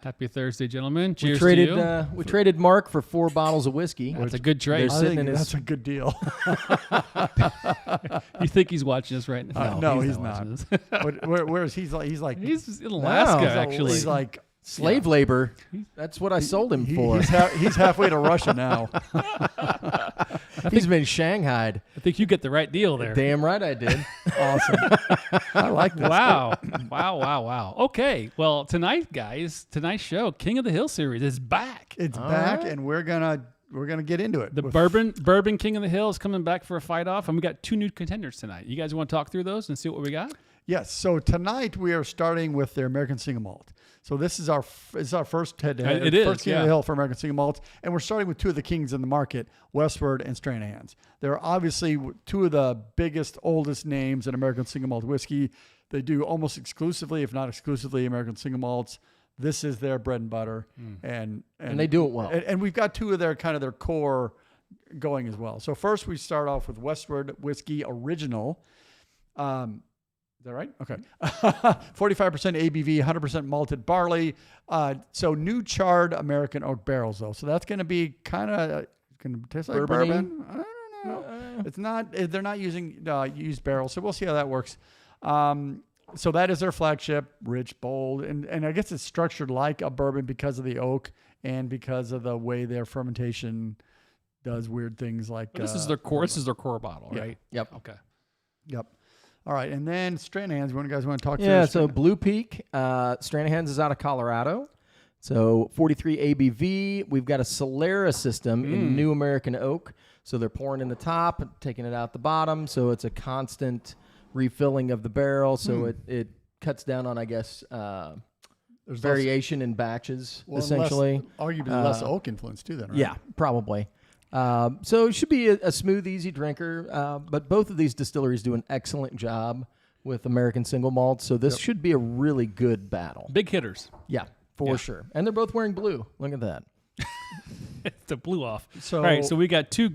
Happy Thursday, gentlemen. Cheers to you. We traded Mark for 4 bottles of whiskey. That's a good trade. That's a good deal. You think he's watching us right now? No, he's not. Where is he's like he's in Alaska, actually. He's like slave labor. That's what I sold him for. He's halfway to Russia now. He's been shanghaied. I think you get the right deal there. Damn right I did. Awesome. I like this. Wow. Okay. Well, tonight, guys, tonight's show, King of the Hill series, is back. It's back, and we're gonna get into it. The Bourbon King of the Hill is coming back for a fight off, and we got 2 new contenders tonight. You guys want to talk through those and see what we got? Yes. So tonight we are starting with the American Single Malt. So this is our first head-to-head. It is, first King of the Hill for American Single Malts, and we're starting with 2 of the kings in the market, Westward and Stranahan's. They're obviously 2 of the biggest, oldest names in American Single Malt whiskey. They do almost exclusively, if not exclusively, American Single Malts. This is their bread and butter, and they do it well. And we've got 2 of their core going as well. So first we start off with Westward Whiskey Original. Is that right? Okay. 45% ABV, 100% malted barley. So new charred American oak barrels, though. So that's going to be kind of going to taste like bourbon. I don't know. It's not. They're not using used barrels, so we'll see how that works. So that is their flagship, rich, bold, and I guess it's structured like a bourbon because of the oak and because of the way their fermentation does weird things like. This is their core. This is their core bottle, right? Yep. Okay. Yep. All right, and then Stranahan's. You guys want to talk? Yeah. So Blue Peak, Stranahan's is out of Colorado. So 43 ABV. We've got a Solera system in New American Oak. So they're pouring in the top, taking it out the bottom. So it's a constant refilling of the barrel. So it cuts down on, I guess, there's variation in batches, essentially. Arguably less oak influence too, then, right? Yeah, probably. So it should be a smooth, easy drinker. But both of these distilleries do an excellent job with American Single Malt. So this should be a really good battle. Big hitters. Yeah, for sure. And they're both wearing blue. Look at that. It's a blue off. So, all right, so we got 2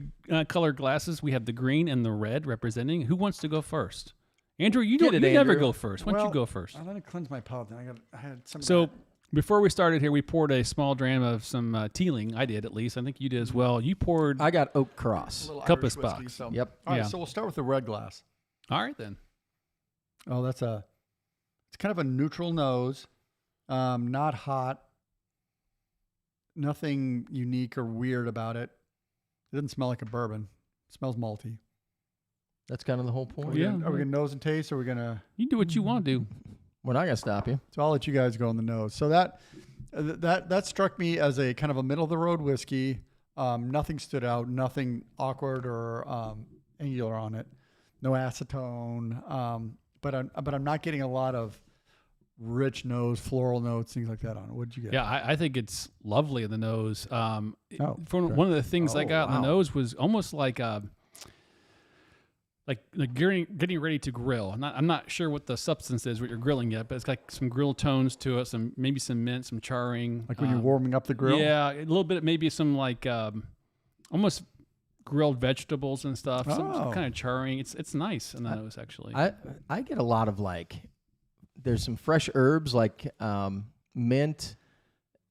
colored glasses. We have the green and the red representing. Who wants to go first? Andrew, you never go first. Why don't you go first? Let me cleanse my palate. Then I had some. So before we started here, we poured a small dram of some Teeling. I did, at least. I think you did as well. You poured. I got Oak Cross. Cup of Spock. So. Yep. All right, so we'll start with the red glass. All right, then. Oh, it's kind of a neutral nose, not hot. Nothing unique or weird about it. It doesn't smell like a bourbon. It smells malty. That's kind of the whole point. Are we going to nose and taste, or are we going to... You do what you want to do. We're not going to stop you. So I'll let you guys go on the nose. So that struck me as a kind of a middle-of-the-road whiskey. Nothing stood out. Nothing awkward or angular on it. No acetone. But I'm not getting a lot of rich nose, floral notes, things like that on it. What did you get? Yeah, I think it's lovely in the nose. One of the things I got in the nose was almost like getting ready to grill. I'm not sure what the substance is, what you're grilling yet, but it's got some grill tones to it, maybe some mint, some charring. Like when you're warming up the grill? Yeah, a little bit, maybe some almost grilled vegetables and stuff, some kind of charring. It's nice in the nose, actually. I get a lot of there's some fresh herbs like mint.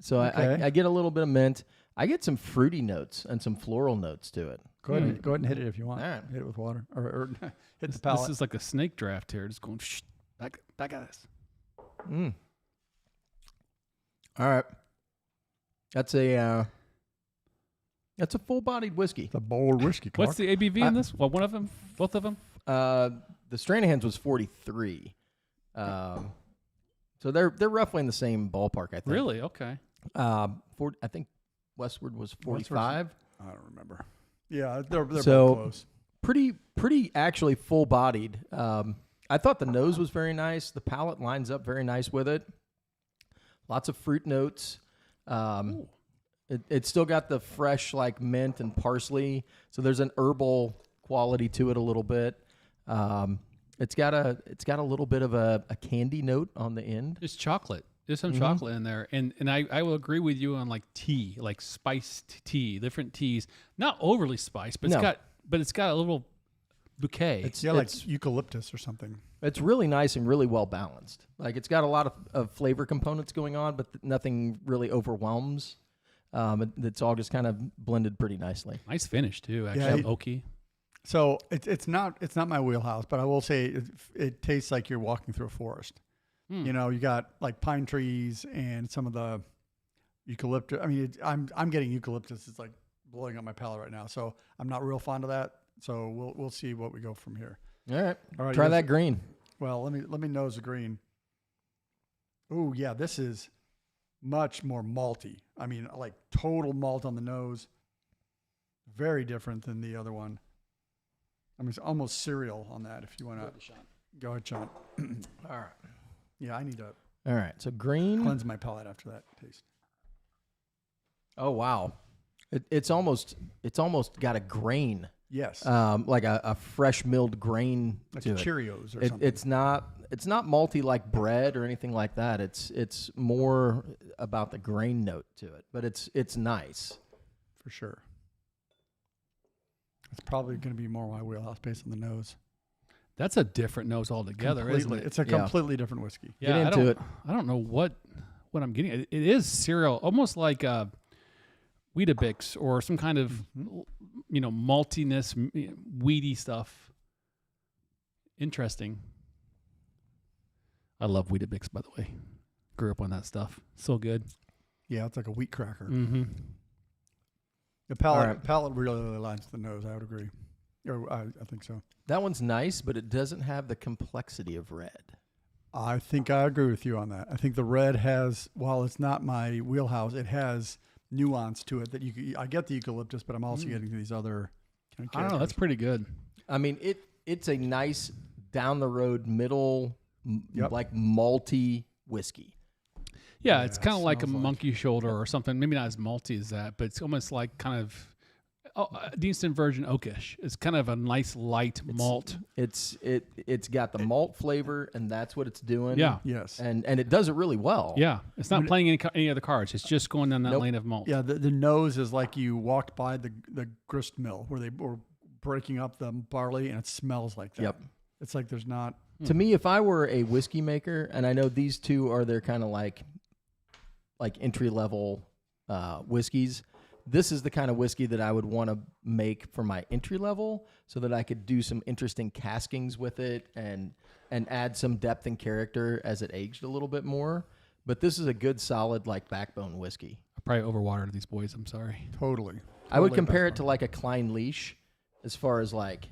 So I get a little bit of mint. I get some fruity notes and some floral notes to it. Go ahead and hit it if you want. All right. Hit it with water or hit the palate. This is like a snake draft here. Just going back at us. All right. That's a full-bodied whiskey. It's a bold whiskey. Clark. What's the ABV in this? Well, one of them? Both of them? The Stranahan's was 43. So they're roughly in the same ballpark, I think. Really? Okay. I think Westward was 45. I don't remember. Yeah, they're both close. Pretty actually full-bodied. I thought the nose was very nice. The palate lines up very nice with it. Lots of fruit notes. It's still got the fresh mint and parsley. So there's an herbal quality to it a little bit. It's got a little bit of a candy note on the end. It's chocolate. There's some chocolate in there, and I will agree with you on tea, like spiced tea, different teas, not overly spiced, but it's got a little bouquet. It's like eucalyptus or something. It's really nice and really well balanced. Like it's got a lot of flavor components going on, but nothing really overwhelms. It's all just kind of blended pretty nicely. Nice finish too. Actually, oaky. So it's not my wheelhouse, but I will say it tastes like you're walking through a forest. You know, you got like pine trees and some of the eucalyptus. I mean, I'm getting eucalyptus. It's like blowing up my palate right now. So I'm not real fond of that. So we'll see what we go from here. All right. Try that green. Well, let me nose the green. Oh yeah, this is much more malty. I mean, like total malt on the nose. Very different than the other one. I mean, it's almost cereal on that. If you want to go ahead, Sean. All right. Yeah, I need to. All right. So green. Cleanse my palate after that taste. Oh wow, it's almost got a grain. Yes. Like a fresh milled grain like to Cheerios or it. something. It's not malty like bread or anything like that. It's more about the grain note to it, but it's nice for sure. It's probably going to be more my wheelhouse based on the nose. That's a different nose altogether, isn't it? It's a completely different whiskey. Yeah, Get into it. I don't know what I'm getting. It is cereal, almost like Weetabix or some kind of maltiness, weedy stuff. Interesting. I love Weetabix, by the way. Grew up on that stuff. So good. Yeah, it's like a wheat cracker. Mm-hmm. The palate really lines to the nose. I would agree. Or I think so. That one's nice, but it doesn't have the complexity of red. I think I agree with you on that. I think the red has, while it's not my wheelhouse, it has nuance to it that I get the eucalyptus, but I'm also getting these other kind of characters. I don't know. That's pretty good. I mean, it's a nice down the road middle, like malty whiskey. Yeah, it's kind of like a monkey shoulder or something. Maybe not as malty as that, but it's almost like kind of a decent version oakish. It's kind of a nice light malt. It's got the malt flavor, and that's what it's doing. Yeah. Yes. And it does it really well. Yeah. It's not playing any other cards. It's just going down that lane of malt. Yeah. The nose is like you walked by the grist mill where they were breaking up the barley, and it smells like that. Yep. It's like there's not. To me, if I were a whiskey maker, and I know these two are their kind of like entry level whiskeys, this is the kind of whiskey that I would want to make for my entry level, so that I could do some interesting caskings with it and add some depth and character as it aged a little bit more. But this is a good, solid like backbone whiskey. I probably overwatered these boys. I'm sorry. Totally. I would compare it to like a Klein Leash, as far as like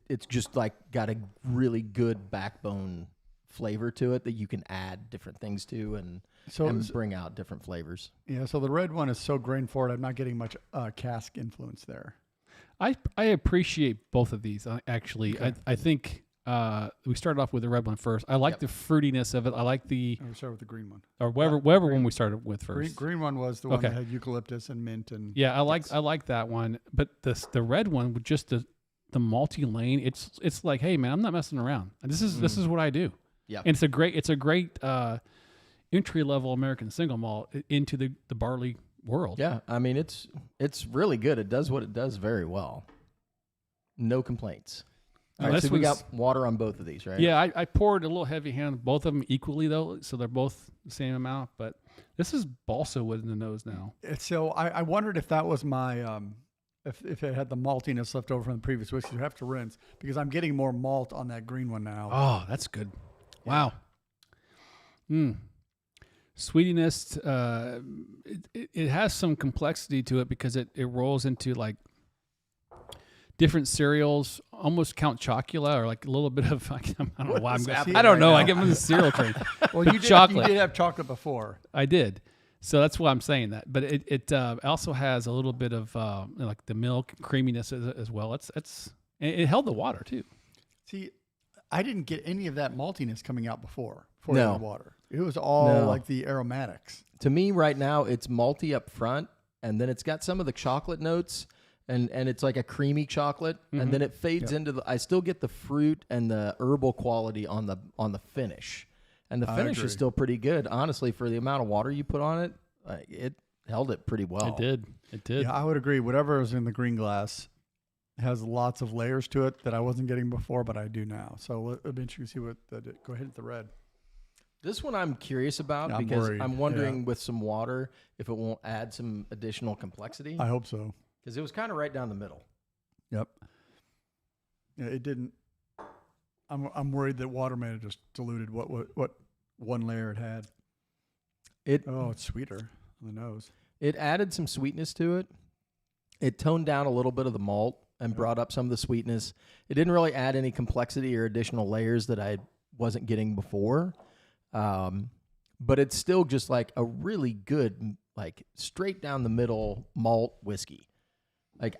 it's just like got a really good backbone flavor to it that you can add different things to and bring out different flavors. Yeah, so the red one is so grain forward. I'm not getting much cask influence there. I appreciate both of these, actually. Okay. I think we started off with the red one first. I like the fruitiness of it. I like the... We started with the green one. Or whatever one we started with first. Green one was the one that had eucalyptus and mint. And yeah, I like that one. But the red one with just the malty lane, it's like, hey, man, I'm not messing around. This is what I do. Yeah, and it's a great entry level American single malt into the barley world. Yeah, I mean it's really good. It does what it does very well. No complaints. All right, so we got water on both of these, right? Yeah, I poured a little heavy hand, both of them equally though, so they're both the same amount. But this is balsa wood in the nose now. So I wondered if that was my if it had the maltiness left over from the previous whiskey. You have to rinse because I'm getting more malt on that green one now. Oh, that's good. Wow. Sweetiness, it has some complexity to it because it rolls into like different cereals, almost Count Chocula, or like a little bit of, I don't know why I don't know. I get on the cereal train. Well, you did have chocolate before. I did. So that's why I'm saying that. But it also has a little bit of like the milk creaminess as well. It held the water too. See, I didn't get any of that maltiness coming out before the water. It was all like the aromatics. To me, right now, it's malty up front, and then it's got some of the chocolate notes, and it's like a creamy chocolate, and then it fades into I still get the fruit and the herbal quality on the finish, and the finish is still pretty good, honestly, for the amount of water you put on it. It held it pretty well. It did. Yeah, I would agree. Whatever is in the green glass has lots of layers to it that I wasn't getting before, but I do now. So it'll be interesting to see what go ahead with the red. This one I'm curious about because I'm wondering with some water if it won't add some additional complexity. I hope so. Because it was kind of right down the middle. Yep. Yeah, it didn't. I'm worried that water may have just diluted what one layer it had. It's sweeter on the nose. It added some sweetness to it. It toned down a little bit of the malt and brought up some of the sweetness. It didn't really add any complexity or additional layers that I wasn't getting before. But it's still just like a really good, like straight down the middle malt whiskey. Like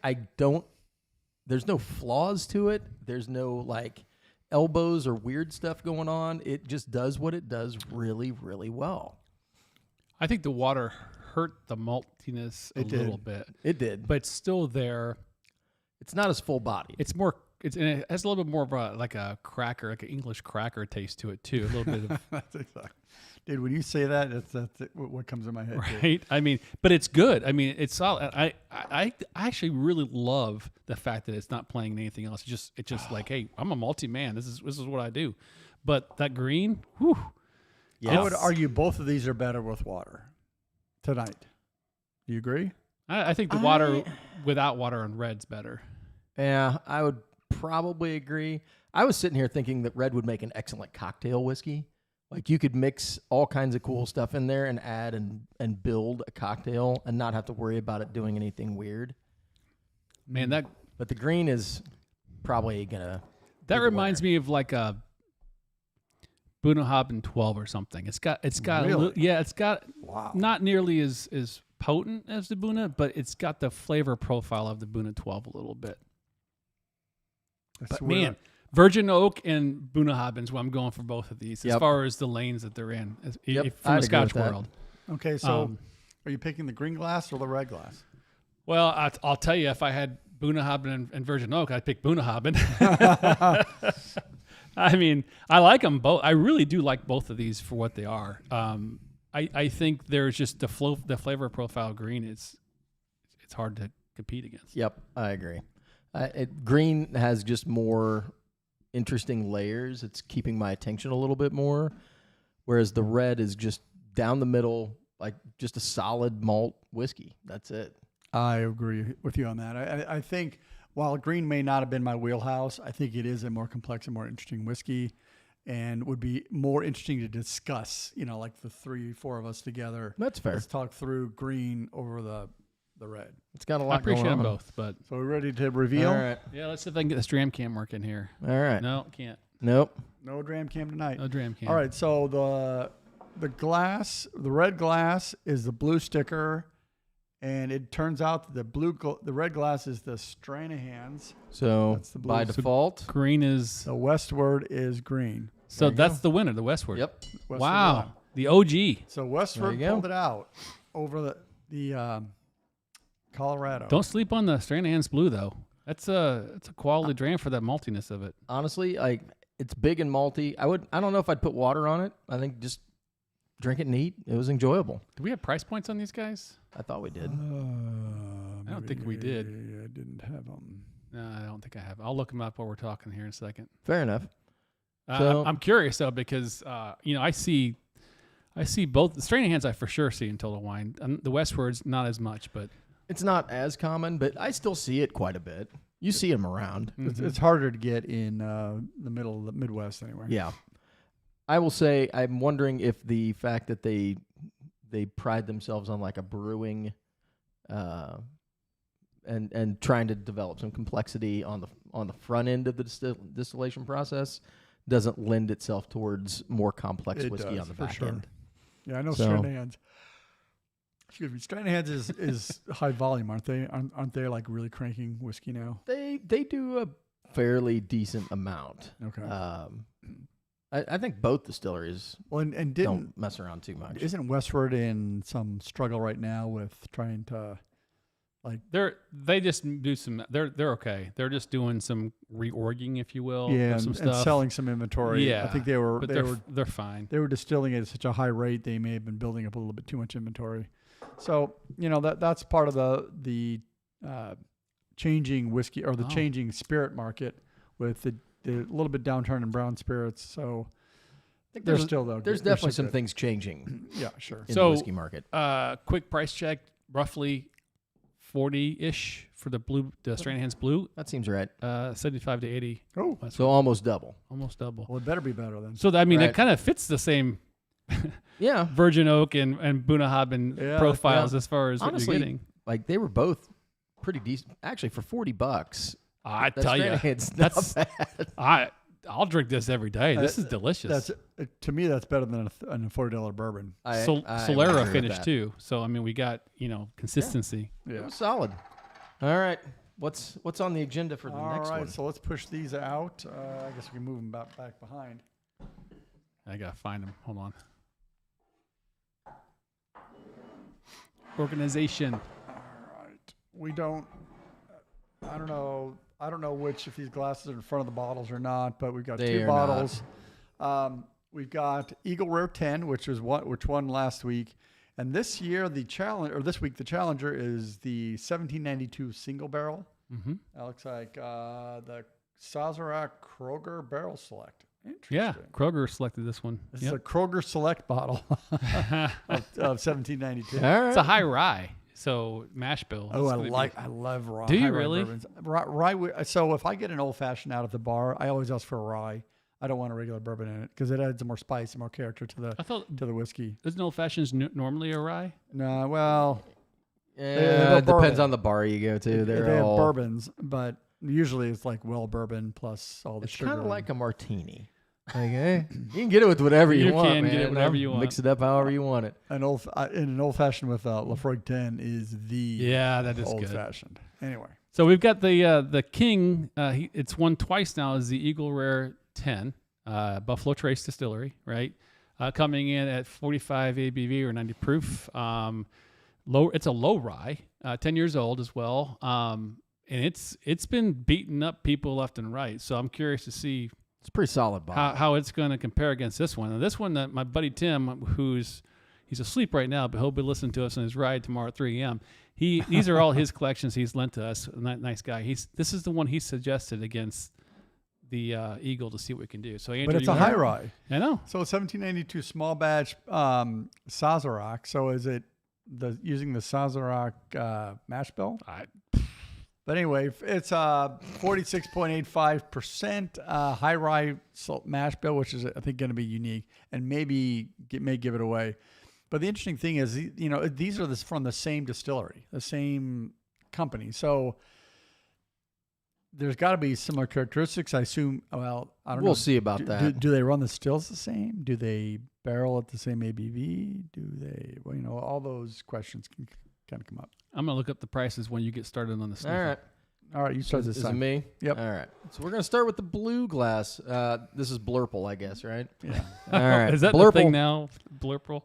there's no flaws to it. There's no like elbows or weird stuff going on. It just does what it does really, really well. I think the water hurt the maltiness a little bit. It did. But it's still there. It's not as full bodied. And it has a little bit more of like an English cracker taste to it too. A little bit of that's exactly. Dude, when you say that, that's what comes in my head. Right. Too. I mean, but it's good. I mean, it's solid. I actually really love the fact that it's not playing anything else. It's just like, hey, I'm a malty man. This is what I do. But that green, whew. Yes. I would argue both of these are better with water tonight. Do you agree? I think the water without water on red's better. Yeah, I would probably agree. I was sitting here thinking that red would make an excellent cocktail whiskey. Like you could mix all kinds of cool stuff in there and add and build a cocktail and not have to worry about it doing anything weird. Man, but the green is probably gonna. That reminds me of like a Bunnahabhain 12 or something. It's got really? It's got not nearly as potent as the Bunna, but it's got the flavor profile of the Bunna 12 a little bit. But man, Virgin Oak and Bunnahabhain's what I'm going for both of these as far as the lanes that they're in from the Scotch world. Okay, so are you picking the green glass or the red glass? Well, I'll tell you, if I had Bunnahabhain and Virgin Oak, I'd pick Bunnahabhain. I mean, I like them both. I really do like both of these for what they are. I think there's just the flavor profile green it's hard to compete against. Yep, I agree. Green has just more interesting layers. It's keeping my attention a little bit more, whereas the red is just down the middle, like just a solid malt whiskey. That's it. I agree with you on that. I think while green may not have been my wheelhouse, I think it is a more complex and more interesting whiskey and would be more interesting to discuss, like the 3-4 of us together. That's fair. Let's talk through green over the red. It's got a lot going on. I appreciate them both, but... So we're ready to reveal? All right. Yeah, let's see if I can get this dram cam working here. All right. No, can't. Nope. No dram cam tonight. No dram cam. All right, so the glass, the red glass is the blue sticker, and it turns out that the red glass is the Stranahan's. So that's the by default. So green is... The Westward is green. So that's the winner, the Westward. Yep. Westward wow. won. The OG. So Westward pulled it out over the Colorado. Don't sleep on the Stranahan's Blue, though. It's a quality dram for that maltiness of it. Honestly, it's big and malty. I don't know if I'd put water on it. I think just drink it neat. It was enjoyable. Do we have price points on these guys? I thought we did. I don't think we did. I didn't have them. No, I don't think I have. I'll look them up while we're talking here in a second. Fair enough. I'm curious though because I see both the Stranahan's I for sure see in Total Wine. The Westward's not as much, but it's not as common. But I still see it quite a bit. You see them around. Mm-hmm. It's harder to get in the middle of the Midwest anyway. Yeah, I will say I'm wondering if the fact that they pride themselves on like a brewing, and trying to develop some complexity on the front end of the distillation process doesn't lend itself towards more complex whiskey on the back end. Yeah, I know Stranahan's. Excuse me, Stranahan's is high volume, aren't they? Aren't they like really cranking whiskey now? They do a fairly decent amount. Okay. I think both distilleries don't mess around too much. Isn't Westward in some struggle right now with trying to they just do some they're okay. They're just doing some reorging, if you will. Yeah, of some and stuff. selling some inventory. Yeah, I think they're fine. They were distilling it at such a high rate they may have been building up a little bit too much inventory. So that's part of the changing whiskey or the changing spirit market with the little bit downturn in brown spirits. So there's definitely some things changing. Yeah, sure. In the whiskey market. Quick price check, roughly 40-ish for the Stranahan's Blue. That seems right. 75 to 80. Oh, so almost double. Almost double. Well, it better be better then. So it kind of fits the same Virgin Oak and Bunnahabhain profiles as far as honestly, what you're getting. Like they were both pretty decent. Actually, for $40, I tell you, that's bad. I'll drink this every day. This is delicious. To me, that's better than a $40 bourbon. Solera finished too. So I mean, we got consistency. Yeah. It was solid. All right, what's on the agenda for the next one? All right, so let's push these out. I guess we can move them back behind. I gotta find them. Hold on. Organization. All right, we don't. I don't know. I don't know which if these glasses are in front of the bottles or not, but we've got two bottles. We've got Eagle Rare 10, which won last week, and this year this week the challenger is the 1792 single barrel. Mm-hmm. That looks like the Sazerac Kroger Barrel Select. Interesting. Yeah, Kroger selected this one. This is a Kroger Select bottle of 1792. All right. It's a high-rye. So mash bill. Oh, I love rye. Do you really? Rye. So if I get an old fashioned out at the bar, I always ask for a rye. I don't want a regular bourbon in it because it adds more spice and more character to the whiskey. Isn't old fashions normally a rye? No, well, it depends on the bar you go to. They have bourbons, but usually it's like barbon plus all the sugar. It's kind of like a martini. Like, you can get it with whatever you want. You can get it whatever you want. Mix it up however you want it. An old fashioned with Lafroig 10 is that is old fashioned. Anyway, so we've got the King. It's won twice now as the Eagle Rare 10, Buffalo Trace Distillery, right? Coming in at 45 ABV or 90 proof. It's a low rye, 10 years old as well, and it's been beating up people left and right. So I'm curious to see. It's a pretty solid bottle. How it's going to compare against this one. And this one, that my buddy Tim, he's asleep right now, but he'll be listening to us on his ride tomorrow at 3 a.m. These are all his collections he's lent to us. Nice guy. This is the one he suggested against the Eagle to see what we can do. So, Andrew, but it's a high rye. I know. So 1792 small batch Sazerac. So is it using the Sazerac mash bill? But anyway, it's 46.85% high rye mash bill, which is I think going to be unique and may give it away. But the interesting thing is, these are from the same distillery, the same company. So there's got to be similar characteristics. I assume. Well, I don't know. We'll see about that. Do they run the stills the same? Do they barrel at the same ABV? Do they? Well, all those questions can kind of come up. I'm going to look up the prices when you get started on the sniffer. All right. You start this time. Is it me? Yep. All right. So we're going to start with the blue glass. This is Blurple, I guess, right? Yeah. All right. Is that the thing now? Blurple?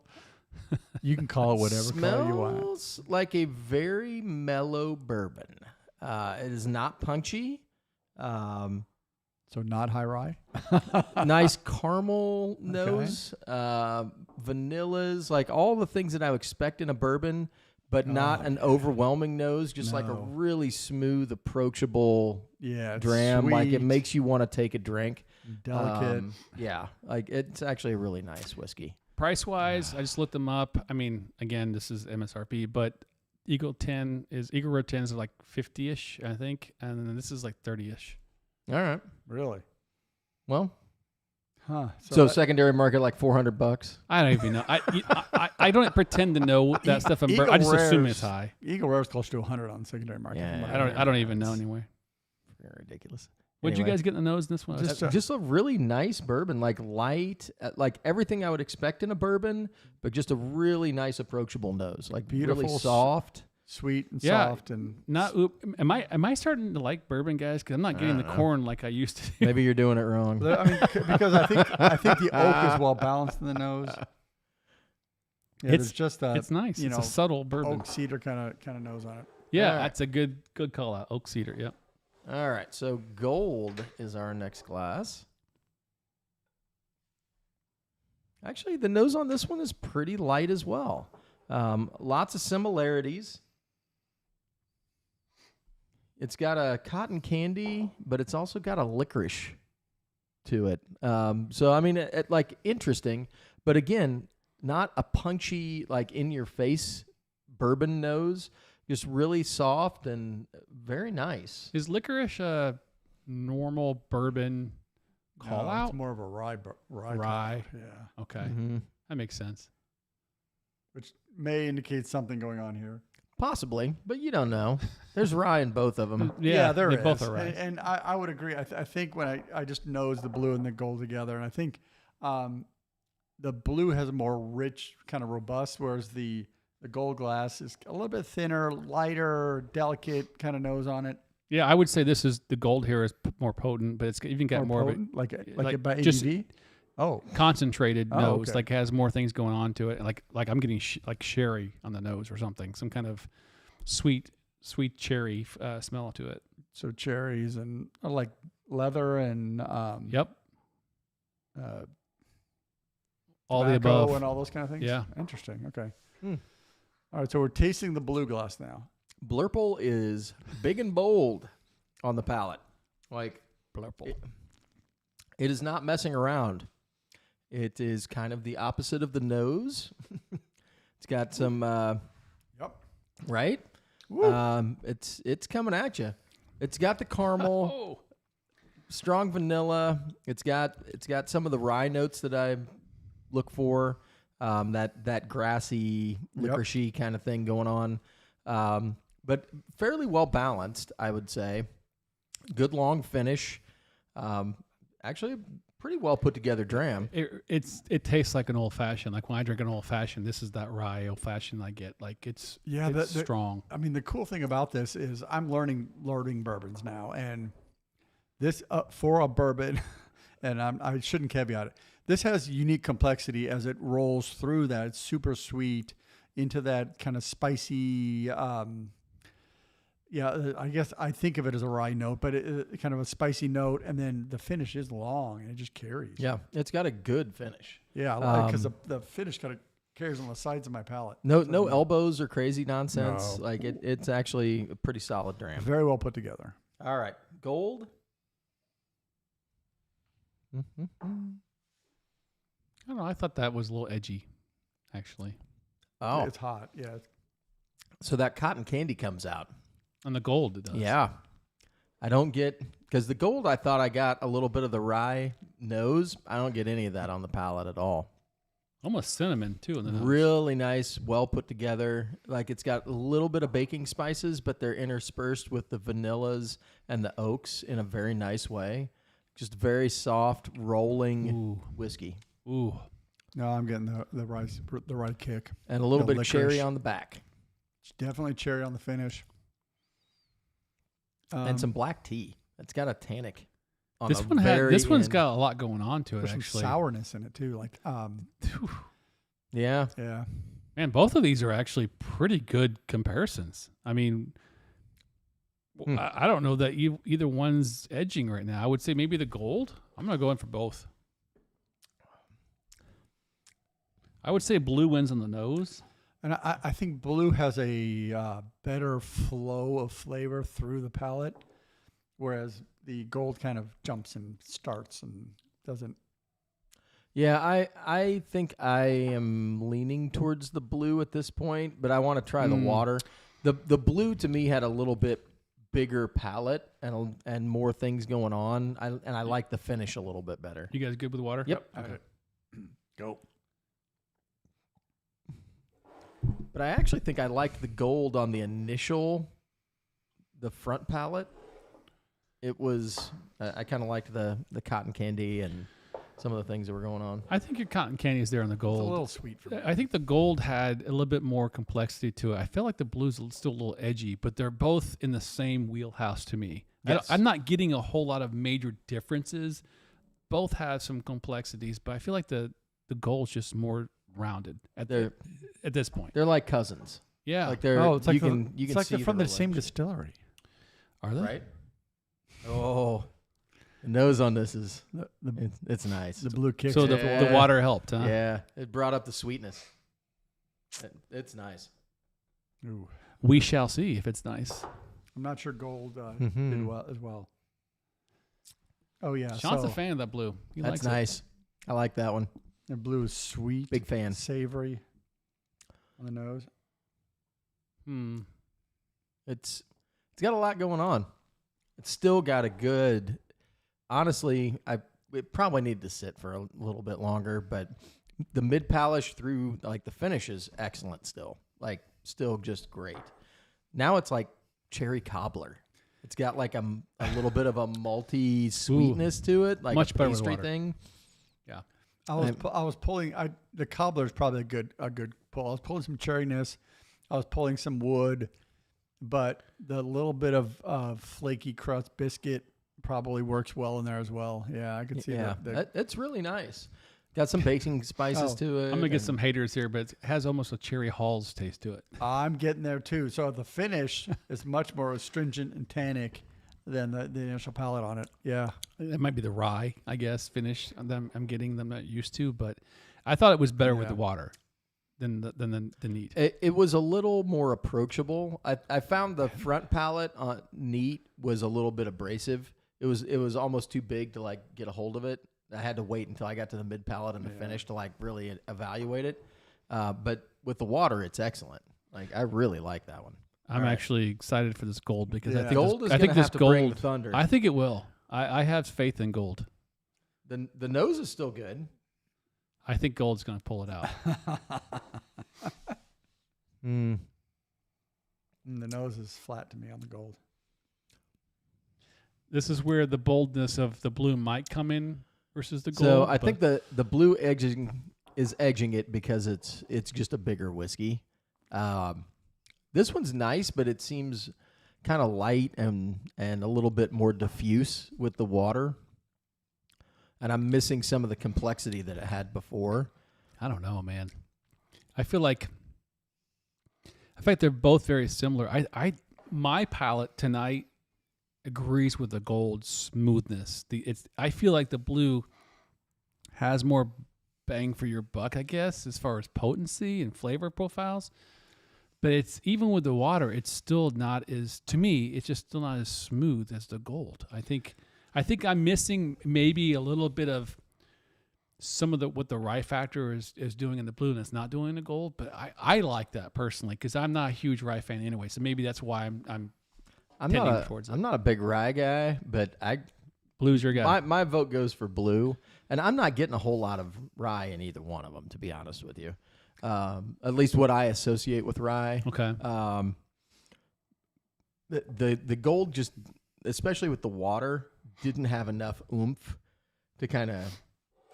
You can call it whatever color you want. Smells like a very mellow bourbon. It is not punchy. So not high rye. Nice caramel nose. Vanillas, like all the things that I would expect in a bourbon, but not an overwhelming nose. Just like a really smooth, approachable dram. Sweet. Like it makes you want to take a drink. Delicate. Like it's actually a really nice whiskey. Price wise, I just looked them up. I mean, again, this is MSRP, but Eagle Rare 10 is like 50-ish, I think, and then this is like 30-ish. All right. Really? Well, huh? So secondary market like $400. I don't even know. I don't pretend to know that stuff. I just assume it's high. Eagle Rare is close to 100 on the secondary market. Yeah, I don't even know anyway. Ridiculous. What'd you guys get in the nose in this one? Just a really nice bourbon, like light, like everything I would expect in a bourbon, but just a really nice, approachable nose, like beautiful, really soft, sweet, and soft, and not. Am I starting to like bourbon, guys? Because I'm not getting the corn like I used to. Maybe you're doing it wrong. I mean, because I think the oak is well balanced in the nose. Yeah, it's just it's nice. It's a subtle bourbon, oak cedar kind of nose on it. Yeah, that's a good call out. Oak cedar. Yep. All right, so gold is our next glass. Actually, the nose on this one is pretty light as well. Lots of similarities. It's got a cotton candy, but it's also got a licorice to it. So I mean, like interesting, but again, not a punchy, like in your face bourbon nose. Just really soft and very nice. Is licorice a normal bourbon call out? It's more of a rye. Rye. Yeah. Okay. Mm-hmm. That makes sense. Which may indicate something going on here. Possibly, but you don't know. There's rye in both of them. Yeah, there they is. both are rye. And I would agree. I think when I just nose the blue and the gold together, and I think the blue has a more rich, kind of robust, whereas the gold glass is a little bit thinner, lighter, delicate kind of nose on it. Yeah, I would say this is the gold here is more potent, but it's even got more potent? of it, like by just ABV. Oh, concentrated nose, okay. like has more things going on to it. Like I'm getting like sherry on the nose or something, some kind of sweet cherry smell to it. so cherries and like leather and Yep, all the tobacco above. and all those kind of things. Yeah. Interesting. Okay. Hmm. All right, so we're tasting the blue glass now. Blurple is big and bold on the palate. Like Blurple. it is not messing around. It is kind of the opposite of the nose. It's got some Yep. right. It's coming at you. It's got the caramel, strong vanilla. It's got some of the rye notes that I look for. That grassy, licoricey kind of thing going on. But fairly well balanced, I would say. Good long finish. Actually, a pretty well put together dram. It tastes like an old fashioned. Like when I drink an old fashioned, this is that rye old fashioned I get. Like it's strong. I mean, the cool thing about this is I'm learning bourbons now, and this for a bourbon, and I shouldn't caveat it. This has unique complexity as it rolls through that. It's super sweet into that kind of spicy. I guess I think of it as a rye note, but kind of a spicy note, and then the finish is long and it just carries. Yeah, it's got a good finish. Yeah, because the finish kind of carries on the sides of my palate. No elbows or crazy nonsense. No. Like it's actually a pretty solid dram. Very well put together. All right, gold. I don't know. I thought that was a little edgy, actually. Oh, It's hot. Yeah. so that cotton candy comes out. On the gold, it does. Yeah. I don't get, because the gold, I thought I got a little bit of the rye nose. I don't get any of that on the palate at all. Almost cinnamon, too, in the nose. Really nice, well put together. Like it's got a little bit of baking spices, but they're interspersed with the vanillas and the oaks in a very nice way. Just very soft, rolling whiskey. Ooh. No, I'm getting the rye kick. And a little The bit of cherry licorice. on the back. It's definitely cherry on the finish. And some black tea. It's got a tannic. This one's got a lot going on to it, There's actually. some sourness in it too. Like, Yeah. yeah. Man, both of these are actually pretty good comparisons. I mean, I don't know that either one's edging right now. I would say maybe the gold. I'm going to go in for both. I would say blue wins on the nose. And I think blue has a better flow of flavor through the palate, whereas the gold kind of jumps and starts and doesn't. Yeah, I think I am leaning towards the blue at this point, but I want to try the water. The blue to me had a little bit bigger palate and more things going on. I like the finish a little bit better. You guys good with water? Yep. Okay. Go. But I actually think I liked the gold on the front palate. It was, I kind of liked the cotton candy and some of the things that were going on. I think your cotton candy is there on the gold. It's a little sweet for me. I think the gold had a little bit more complexity to it. I feel like the blue's still a little edgy, but they're both in the same wheelhouse to me. Yes. I'm not getting a whole lot of major differences. Both have some complexities, but I feel like the gold's just more rounded at this point. They're like cousins. Yeah. Like they're It's like it's like they're from the same distillery. Are they? Right? Oh, the nose on this is The it's nice. the blue kicks. So it. the water helped, huh? Yeah, it brought up the sweetness. It's nice. Ooh. We shall see if it's nice. I'm not sure gold did well as well. Oh yeah, Sean's a fan of that blue. That's nice. I like that one. The blue is sweet. Big fan. Savory on the nose. It's got a lot going on. It's still got a good. Honestly, it probably need to sit for a little bit longer, but the mid polish through like the finish is excellent still. Like still just great. Now it's like cherry cobbler. It's got like a little bit of a malty sweetness to it, like much a better with pastry water. thing. Yeah. I was pulling. The cobbler is probably a good pull. I was pulling some cherryness. I was pulling some wood, but the little bit of flaky crust biscuit probably works well in there as well. Yeah, I can see that. It's really nice. Got some baking spices to it. I'm gonna get some haters here, but it has almost a cherry Halls taste to it. I'm getting there too. So the finish is much more astringent and tannic than the initial palate on it. Yeah, It might be the rye, I guess, finish I'm getting them not used to, but I thought it was better with the water than the neat. It was a little more approachable. I found the front palate on neat was a little bit abrasive. It was almost too big to like get a hold of it. I had to wait until I got to the mid palate and the finish to like really evaluate it. But with the water, it's excellent. Like I really like that one. I'm actually excited for this gold because I think gold is going to have to bring the thunder. I think it will. I have faith in gold. The nose is still good. I think gold's going to pull it out. The nose is flat to me on the gold. This is where the boldness of the blue might come in versus the gold. So I think the blue is edging it because it's just a bigger whiskey. This one's nice, but it seems kind of light and a little bit more diffuse with the water. And I'm missing some of the complexity that it had before. I don't know, man. I feel like, in fact, they're both very similar. My palate tonight agrees with the gold smoothness. I feel like the blue has more bang for your buck, I guess, as far as potency and flavor profiles. But it's even with the water, it's still not as, to me, it's just still not as smooth as the gold. I think I'm missing maybe a little bit of some of what the rye factor is doing in the blue and it's not doing in the gold. But I like that personally because I'm not a huge rye fan anyway. So maybe that's why I'm tending towards it. I'm not a big rye guy, but blue's your guy. My vote goes for blue, and I'm not getting a whole lot of rye in either one of them, to be honest with you. At least what I associate with rye. Okay. The gold just, especially with the water, didn't have enough oomph to kind of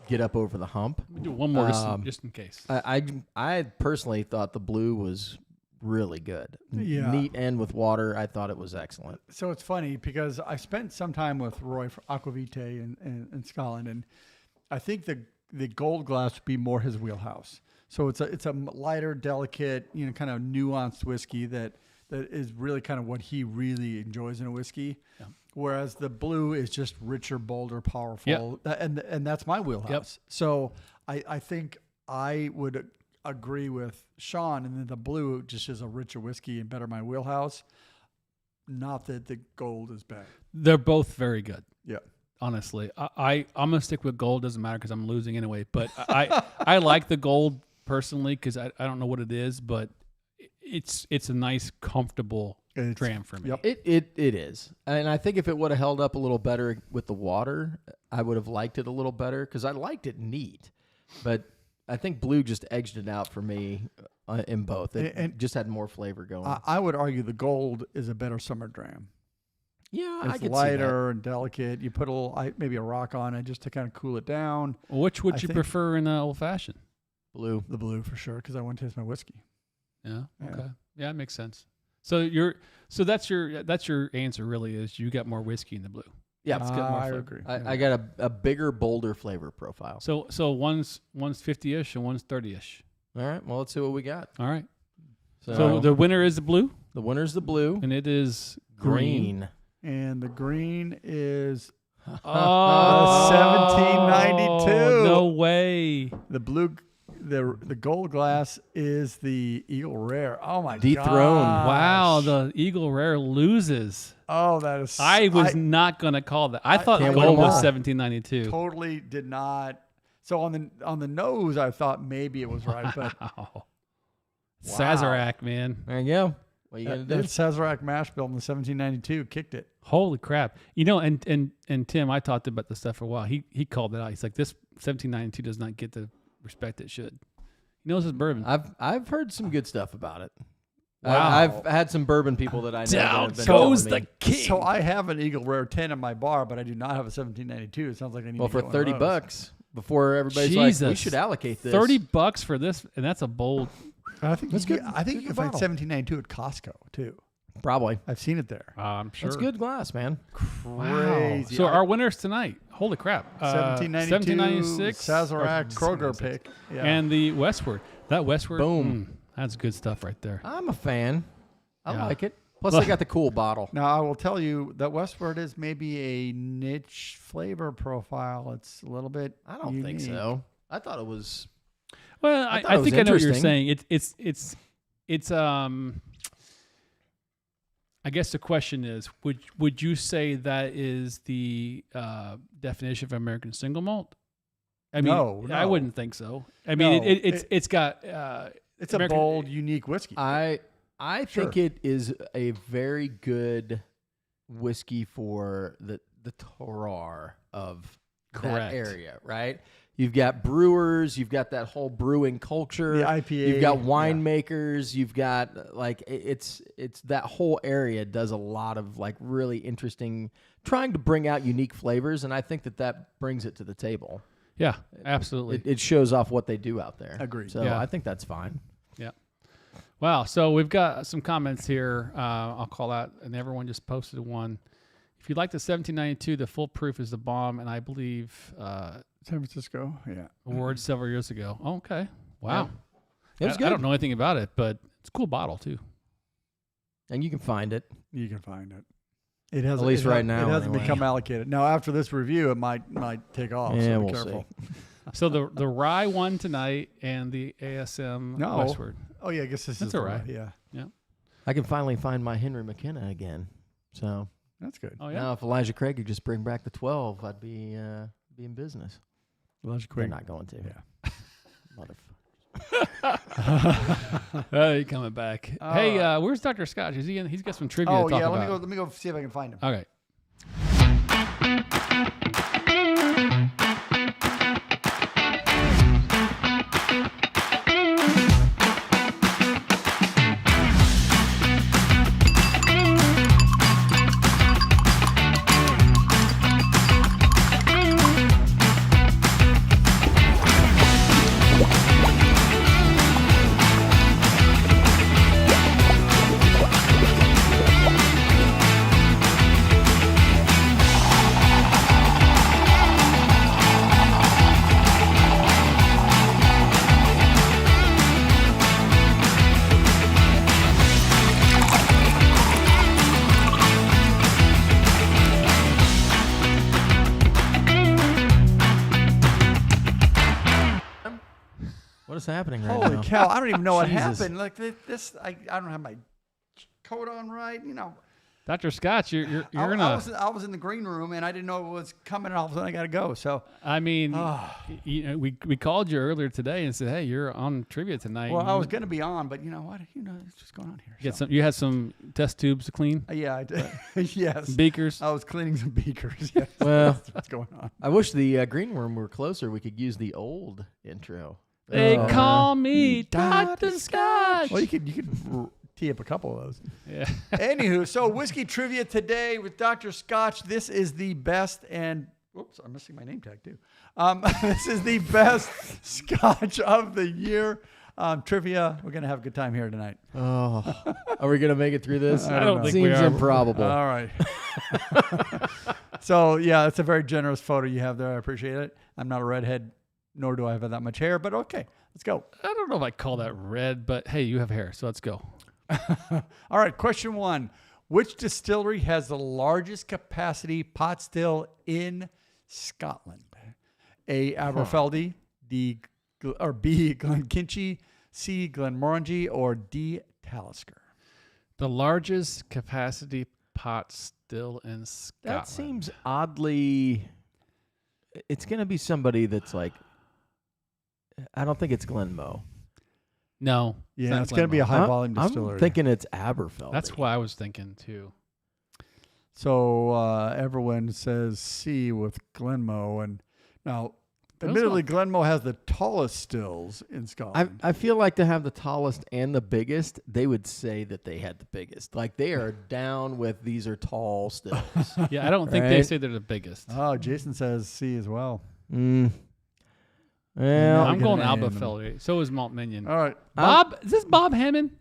get up over the hump. Let me do one more just in case. I personally thought the blue was really good. Yeah. Neat and with water, I thought it was excellent. So it's funny because I spent some time with Roy for Aquavite in Scotland, and I think the gold glass would be more his wheelhouse. So it's a lighter, delicate, kind of nuanced whiskey that is really kind of what he really enjoys in a whiskey. Yeah. Whereas the blue is just richer, bolder, powerful. Yep. And that's my wheelhouse. Yep. So I think I would agree with Sean, and then the blue just is a richer whiskey and better my wheelhouse. Not that the gold is bad. They're both very good. Yeah. Honestly, I'm gonna stick with gold. Doesn't matter because I'm losing anyway. But I like the gold personally because I don't know what it is, but it's a nice, comfortable dram for me. Yep. It is, and I think if it would have held up a little better with the water, I would have liked it a little better because I liked it neat, but I think blue just edged it out for me in both. It just had more flavor going. I would argue the gold is a better summer dram. Yeah, it's lighter and delicate. You put maybe a rock on it just to kind of cool it down. Which would you prefer in old fashioned? Blue. The blue for sure, because I want to taste my whiskey. Yeah. Okay. Yeah, it makes sense. So that's your answer really is you got more whiskey in the blue. Yeah, I agree. I got a bigger, bolder flavor profile. So one's 50-ish and one's 30-ish. All right. Well, let's see what we got. All right. So the winner is the blue. The winner's the blue, and it is green. And the green is 1792. Oh, no way. The blue The gold glass is the Eagle Rare. Oh my god! Dethroned. Wow, the Eagle Rare loses. Oh, that is. I was not going to call that. I thought can't win gold them was all. 1792. Totally did not. So on the nose, I thought maybe it was right, but Wow. Sazerac, man. There you go. What you gonna do? it's Sazerac mash bill in the 1792 kicked it. Holy crap. You know, and Tim, I talked about this stuff for a while. He called it out. He's like, this 1792 does not get the respect it should. He knows his bourbon. I've heard some good stuff about it. Wow. I've had some bourbon people that I know. that Down have been goes telling the me. king. So I have an Eagle Rare 10 in my bar, but I do not have a 1792. It sounds like I need Well, to for get one of those. $30 before everybody's like, we Jesus. should allocate this. $30 for this, and that's a bold. I think That's you good. can- I think Good you can find bottle. 1792 at Costco too. Probably. I've seen it there. I'm sure. That's good glass, man. Crazy. So our winners tonight, holy crap. 1796 Sazerac or Kroger pick. Yeah. And the Westward. That Westward. Boom. That's good stuff right there. I'm a fan. I Yeah. like it. Plus, I got the cool bottle. Now I will tell you that Westward is maybe a niche flavor profile. It's a little bit. I don't think unique. so. I thought it was. Well, I thought I it was think I know what you're interesting. saying. It's I guess the question is, would you say that is the definition of American single malt? I mean, No. I wouldn't think so. I mean, No, it's got It's American- a bold, unique whiskey. I Sure. think it is a very good whiskey for the terroir of Correct. that area, right? You've got brewers, you've got that whole brewing culture, The IPA, you've got yeah. winemakers, you've got like it's that whole area does a lot of like really interesting, trying to bring out unique flavors, and I think that brings it to the table. yeah, absolutely. It shows off what they do out there. Agreed. So Yeah. I think that's fine. Yeah. Wow. So we've got some comments here. I'll call out, and everyone just posted one. If you like the 1792, the full proof is the bomb, and I believe San Francisco. Yeah. award several years ago. Oh, okay. Wow. It was I good, don't know anything about it, but it's a cool bottle too. and you can find it. You can find it. It has At least right now, It hasn't anyway. become allocated. Now after this review, it might take off. Yeah, so be we'll careful. So the rye won tonight, and the ASM No. Westward. Oh yeah, I guess this That's is all the right. Yeah, I can finally find my Henry McKenna again. So that's good. Oh yeah. now, if Elijah Craig could just bring back the 12, I'd be in business. Elijah They're Craig. not going to. Yeah. Motherfucker. Oh, he's coming back. Hey, where's Dr. Scotch? Is he in? He's got some trivia Oh to talk yeah, about. let me go see if I can find him. Okay. What is happening right Holy now? cow! I don't even know what Jesus. happened. Like this, I don't have my coat on right. You know, Dr. Scotch, you're I gonna. was in the green room and I didn't know it was coming. And all of a sudden, I got to go. So, I mean, you know, we called you earlier today and said, hey, you're on trivia tonight. well, I You- was going to be on, but you know what? You know, it's just going on here. you, So. you had some test tubes to clean, Yeah, I did. Yes, beakers. I was cleaning some beakers. Yes, Well, that's what's going on. I wish the green room were closer. We could use the old intro. They Oh. call me Dr. Scotch. Well, you could tee up a couple of those. Yeah. Anywho, so whiskey trivia today with Dr. Scotch. This is the best and whoops, I'm missing my name tag too. This is the best Scotch of the year. Trivia. We're gonna have a good time here tonight. Oh, are we gonna make it through this? I don't think we Seems are. improbable. All right. So yeah, it's a very generous photo you have there. I appreciate it. I'm not a redhead, nor do I have that much hair, but okay, let's go. I don't know if I call that red, but hey, you have hair, so let's go. All right, question 1. Which distillery has the largest capacity pot still in Scotland? A. Aberfeldy, D. or B, Glenkinchie, C, Glenmorangie, or D, Talisker? The largest capacity pot still in Scotland. That seems oddly. It's going to be somebody that's like. I don't think it's Glenmoe. No. Yeah, it's going to be a high volume distillery. I'm thinking it's Aberfeldy. That's what I was thinking too. So everyone says C with Glenmoe, and now admittedly Glenmoe has the tallest stills in Scotland. I feel like to have the tallest and the biggest, they would say that they had the biggest. Like they are down with these are tall stills. Yeah, I don't think they say they're the biggest. Oh, Jason says C as well. Well, I'm going Aberfeldy. So is Malt Minion. All right, Bob. Is this Bob Hammond?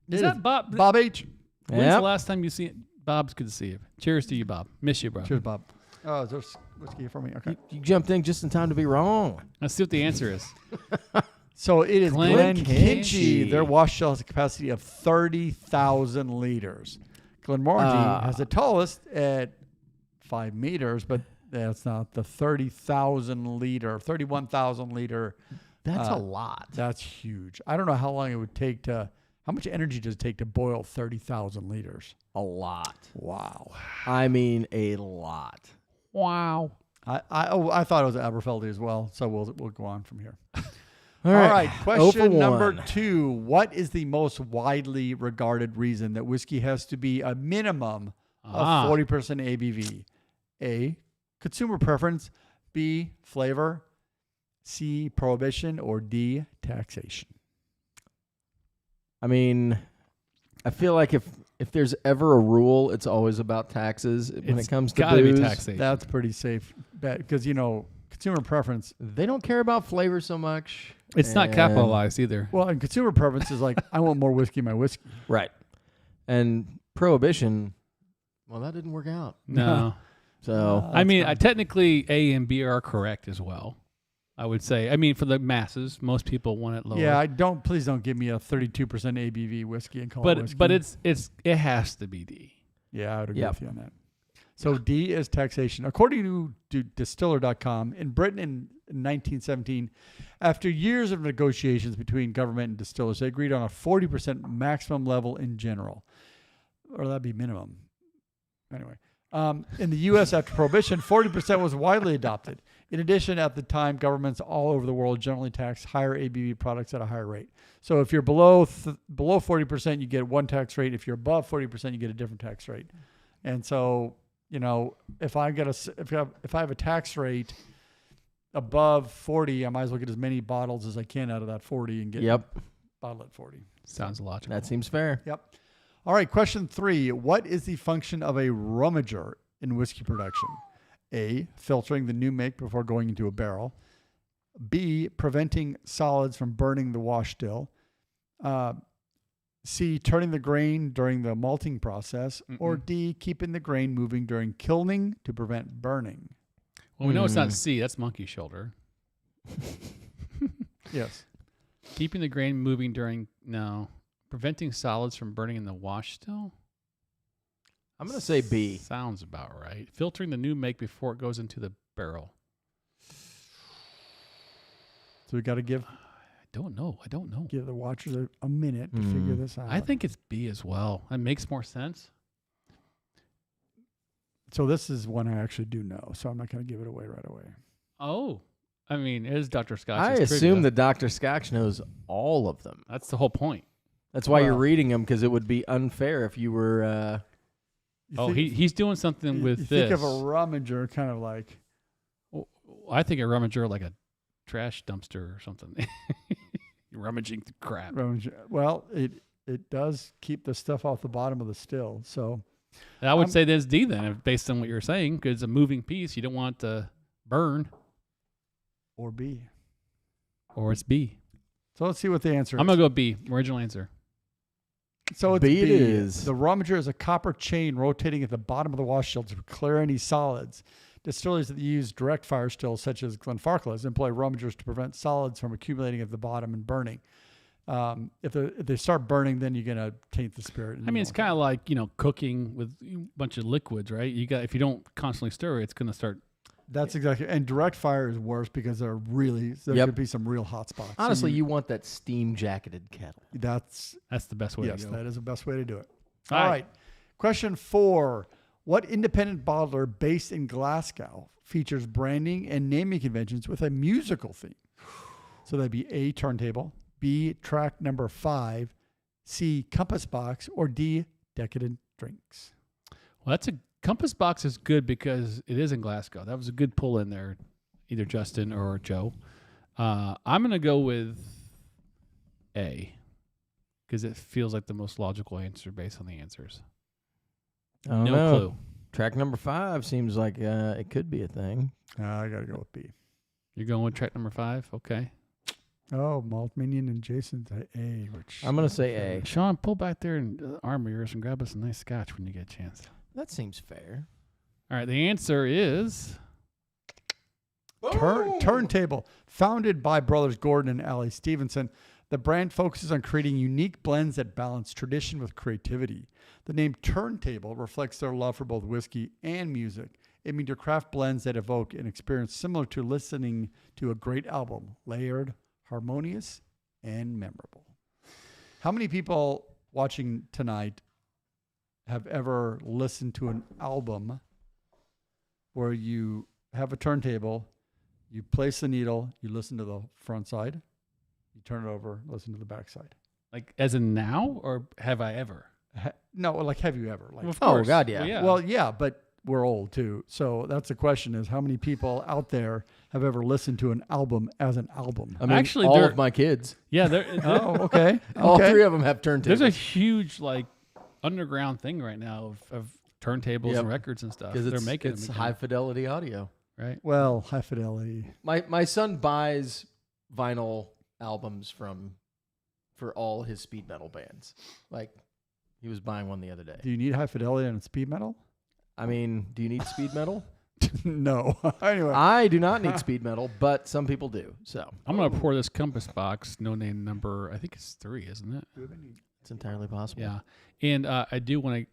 Is that Bob? Bob H. When's the last time you see it? Bob's good to see you. Cheers to you, Bob. Miss you, bro. Cheers, Bob. Oh, there's whiskey for me. Okay. You jumped in just in time to be wrong. Let's see what the answer is. So it is Glenkinchie. Glenkinchie. Their wash still has a capacity of 30,000 liters. Glenmorangie has the tallest at 5 meters, but that's not the 31,000 liter. That's a lot. That's huge. I don't know how long it would take how much energy does it take to boil 30,000 liters? A lot. Wow. I mean, a lot. Wow. I thought it was Aberfeldy as well, so we'll go on from here. All right. Question number 1. 2. What is the most widely regarded reason that whiskey has to be a minimum of 40% ABV? A, consumer preference. B, flavor. C, prohibition. Or D, taxation. I mean, I feel like if there's ever a rule, it's always about taxes when it comes to gotta booze. be taxation. That's pretty safe bet because, consumer preference. They don't care about flavor so much. It's not capitalized either. Well, and consumer preference is like, I want more whiskey in my whiskey. Right. And prohibition, well, that didn't work out. No. So, I mean, technically A and B are correct as well. I would say. I mean, for the masses, most people want it lower. Yeah, please don't give me a 32% ABV whiskey and call it whiskey. But it has to be D. Yeah, I would agree with you on that. So D is taxation. According to distiller.com, in Britain in 1917, after years of negotiations between government and distillers, they agreed on a 40% maximum level in general. Or that'd be minimum. Anyway. In the U.S. after Prohibition, 40% was widely adopted. In addition, at the time, governments all over the world generally tax higher ABV products at a higher rate. So if you're below 40%, you get one tax rate. If you're above 40%, you get a different tax rate. And so, if I have a tax rate above 40, I might as well get as many bottles as I can out of that 40 and get bottle at 40. Sounds logical. that seems fair. Yep. All right, question 3. What is the function of a rummager in whiskey production? A, filtering the new make before going into a barrel. B, preventing solids from burning the wash still. C, turning the grain during the malting process. Or D, keeping the grain moving during kilning to prevent burning. Well, we know it's not C. That's monkey shoulder. Yes. Keeping the grain moving during... No. Preventing solids from burning in the wash still? I'm going to say B. Sounds about right. Filtering the new make before it goes into the barrel. So we got to give... I don't know. Give the watchers a minute to figure this out. I think it's B as well. That makes more sense. So this is one I actually do know, so I'm not going to give it away right away. Oh. I mean, it is Dr. Scotch's I assume that Dr. Scotch knows all of them. That's the whole point. That's why you're reading them, because it would be unfair if you were... he's doing something with you this. Think of a rummager kind of like... I think a rummager like a trash dumpster or something. You're rummaging the crap. Well, it does keep the stuff off the bottom of the still. So I would say that's D then, based on what you're saying, because it's a moving piece. You don't want it to burn. Or B. Or it's B. So let's see what the answer is. I'm going to go B, original answer. So it's B. B. It is. The rummager is a copper chain rotating at the bottom of the wash still to clear any solids. Distilleries that use direct fire stills, such as Glenfarclas, employ rummagers to prevent solids from accumulating at the bottom and burning. If they start burning, then you're going to taint the spirit. I mean, it's kind of like, cooking with a bunch of liquids, right? If you don't constantly stir it, it's going to start That's exactly. And direct fire is worse because there could be some real hot spots. Honestly, you want that steam jacketed kettle. That's the best way to go. Yes, that is the best way to do it. All All right. right. Question 4. What independent bottler based in Glasgow features branding and naming conventions with a musical theme? So that'd be A, turntable, B, track number 5, C, compass box, or D, decadent drinks. Well, Compass Box is good because it is in Glasgow. That was a good pull in there, either Justin or Joe. I'm going to go with A because it feels like the most logical answer based on the answers. I don't No know. clue. Track number 5 seems like it could be a thing. I got to go with B. You're going with track number 5? Okay. Oh, Malt Minion and Jason's A. Which I'm going to say A. Sean, pull back there and arm of yours and grab us a nice scotch when you get a chance. That seems fair. All right. The answer is Turntable. Founded by brothers Gordon and Allie Stevenson, the brand focuses on creating unique blends that balance tradition with creativity. The name Turntable reflects their love for both whiskey and music, aiming to craft blends that evoke an experience similar to listening to a great album, layered, harmonious, and memorable. How many people watching tonight have ever listened to an album where you have a turntable, you place the needle, you listen to the front side, you turn it over, listen to the back side? like as in now or have I ever? No, like have you ever? Like, Of Oh, course. God, yeah. Well, yeah. well, yeah, but we're old too. So that's the question: is how many people out there have ever listened to an album as an album? I mean, Actually, all there- of my kids. yeah, Oh, okay. All Okay. 3 of them have turntables. there's a huge like underground thing right now of turntables Yep. and records and stuff. because They're making it's them high fidelity audio. right? Well, high fidelity. My son buys vinyl albums for all his speed metal bands. Like he was buying one the other day. Do you need high fidelity on speed metal? I mean, do you need speed metal? No. Anyway, I do not need speed metal, but some people do. So I'm gonna pour this Compass Box, no name number. I think it's 3, isn't it? it's entirely possible. Yeah, and I do want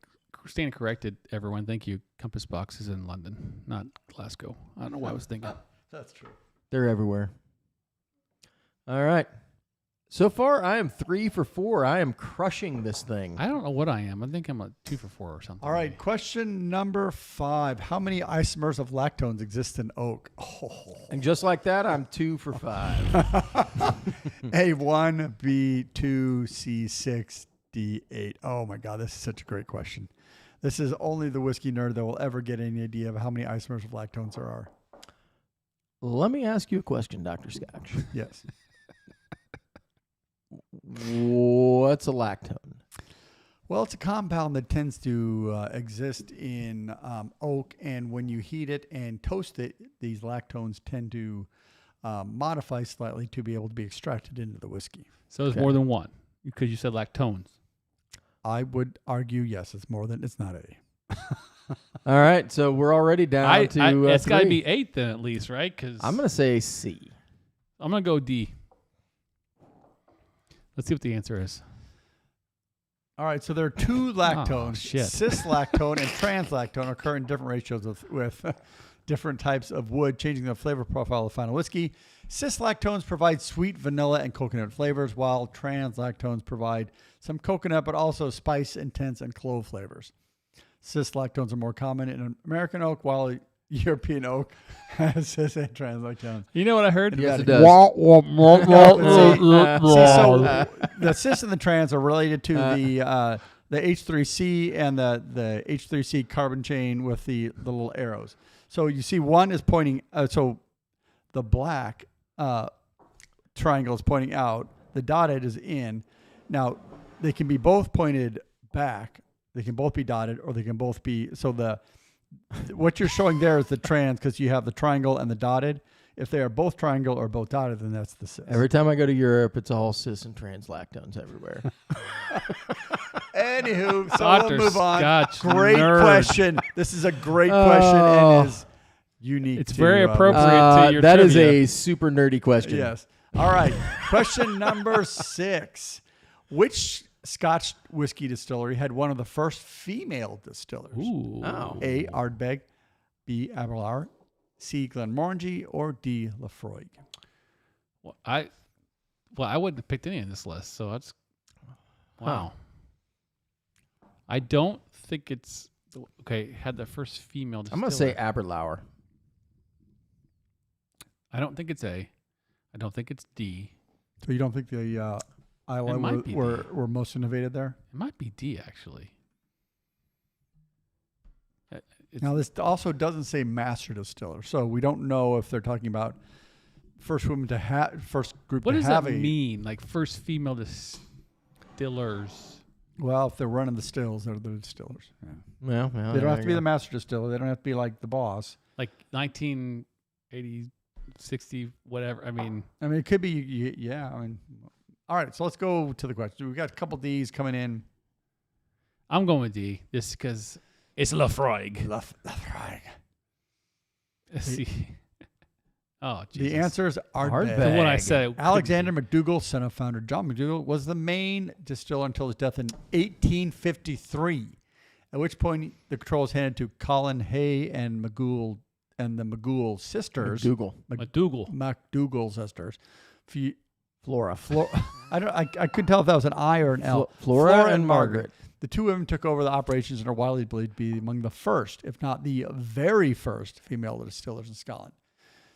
to stand corrected, everyone. Thank you. Compass Box is in London, not Glasgow. I don't know what I was thinking. that's true. They're everywhere. All right. So far, I am 3 for 4. I am crushing this thing. I don't know what I am. I think I'm a 2 for 4 or something. All right, question number 5. How many isomers of lactones exist in oak? And just like that, I'm 2 for 5. A1, B2, C6, D8. Oh my God, this is such a great question. This is only the whiskey nerd that will ever get any idea of how many isomers of lactones there are. Let me ask you a question, Dr. Scotch. Yes. What's a lactone? Well, it's a compound that tends to exist in oak, and when you heat it and toast it, these lactones tend to modify slightly to be able to be extracted into the whiskey. So it's Okay. more than one because you said lactones. I would argue, yes, it's more than, it's not A. All right, so we're already down to it's got to 3. be 8 then at least, right? Because I'm going to say C. I'm gonna go D. Let's see what the answer is. All right, so there are 2 lactones. shit. Cis-lactone and trans-lactone occur in different ratios with different types of wood, changing the flavor profile of the final whiskey. Cis-lactones provide sweet vanilla and coconut flavors, while trans-lactones provide some coconut, but also spice, intense, and clove flavors. Cis-lactones are more common in American oak, while European oak has cis and trans-lactones. You know what I heard? Yes, it does. So the cis and the trans are related to the H3C and the H3C carbon chain with the little arrows. So you see one is pointing, so the black triangle is pointing out, the dotted is in. Now, they can be both pointed back, they can both be dotted, or they can both be, so what you're showing there is the trans because you have the triangle and the dotted. If they are both triangle or both dotted, then that's the cis. Every time I go to Europe, it's all cis and trans lactones everywhere. Anywho, so Dr. we'll move on. Scotch Great nerd. question. This is a great question and is unique. It's to, very appropriate to your that is trivia. a super nerdy question. Yes. All right. Question number 6. Which Scotch whiskey distillery had one of the first female distillers? Ooh. Oh. A. Ardbeg, B. Aberlour, C. Glenmorangie, or D. Lafroig? Well, I wouldn't have picked any of this list, so that's wow. I don't think it's okay. Had the first female distiller. I'm gonna say Aberlour. I don't think it's A. I don't think it's D. So you don't think the Islay were most innovative there? It might be D, actually. Now, this also doesn't say master distiller, so we don't know if they're talking about first women to have, first group what to does have that mean? Like first female distillers? Well, if they're running the stills, they're the distillers. Yeah. Well, They don't have to be the master distiller. They don't have to be like the boss. Like 1980, 60, whatever. I mean, it could be, yeah. All right, so let's go to the question. We've got a couple D's coming in. I'm going with D, just because it's Lafroig. Lafroig. Let's see. Oh, Jesus. The answer is Ardbeg. The one I said. Alexander McDougall, son of founder John McDougall, was the main distiller until his death in 1853, at which point the control was handed to Colin Hay and McDougall and the McDougall sisters. McDougall sisters. Flora. I couldn't tell if that was an I or an L. Flora and Margaret. The two women took over the operations and are widely believed to be among the first, if not the very first, female distillers in Scotland.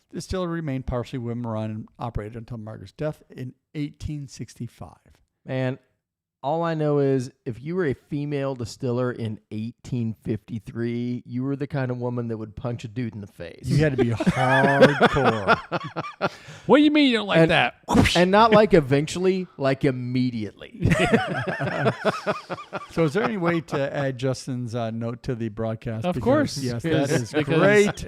The distillery remained partially women-run and operated until Margaret's death in 1865. Man, all I know is if you were a female distiller in 1853, you were the kind of woman that would punch a dude in the face. You had to be hardcore. What do you mean you don't like that? And not like eventually, like immediately. So is there any way to add Justin's note to the broadcast? Of course. Yes, that is great.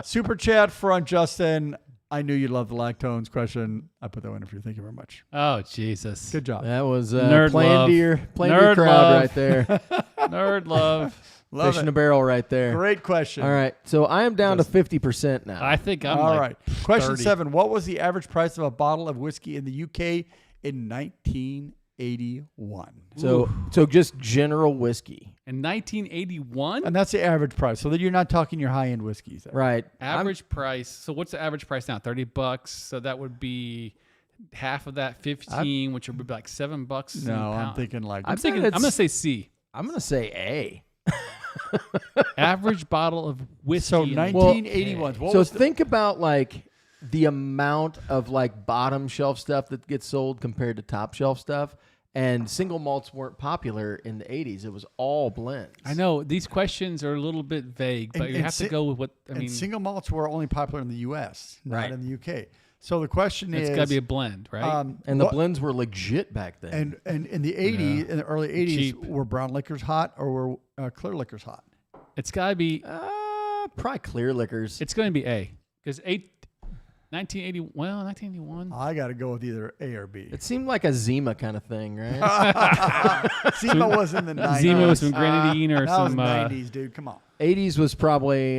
Super chat front, Justin. I knew you'd love the lactones question. I put that one in for you. Thank you very much. Oh, Jesus. Good job. That was Nerd playing love. to your Nerd crowd love. right there. Nerd love. Love Fish in it. a barrel right there. Great question. All right. So I am down to 50% now. I think I'm All like right. Question 30. 7. What was the average price of a bottle of whiskey in the UK in 1981? So just general whiskey. In 1981? And that's the average price. So that you're not talking your high-end whiskeys there. Right. Average price. So what's the average price now? $30. So that would be half of that, 15, which would be like $7. No, I'm thinking like... I'm going to say C. I'm going to say A. Average bottle of whiskey. So 1981. So think about like the amount of like bottom shelf stuff that gets sold compared to top shelf stuff. And single malts weren't popular in the 80s. It was all blends. I know these questions are a little bit vague, but you have to go with what I mean. Single malts were only popular in the U.S., not Right. in the UK. So the question is, it's got to be a blend, right? And the blends were legit back then. And in the 80s, in the early 80s, Cheap. were brown liquors hot or were clear liquors hot? It's got to be. Probably clear liquors. It's going to be A because 1980. Well, 1981. I got to go with either A or B. It seemed like a Zima kind of thing, right? Zima was in the 90s. Zima was some grenadine or that some. was 90s, dude. Come on. 80s was probably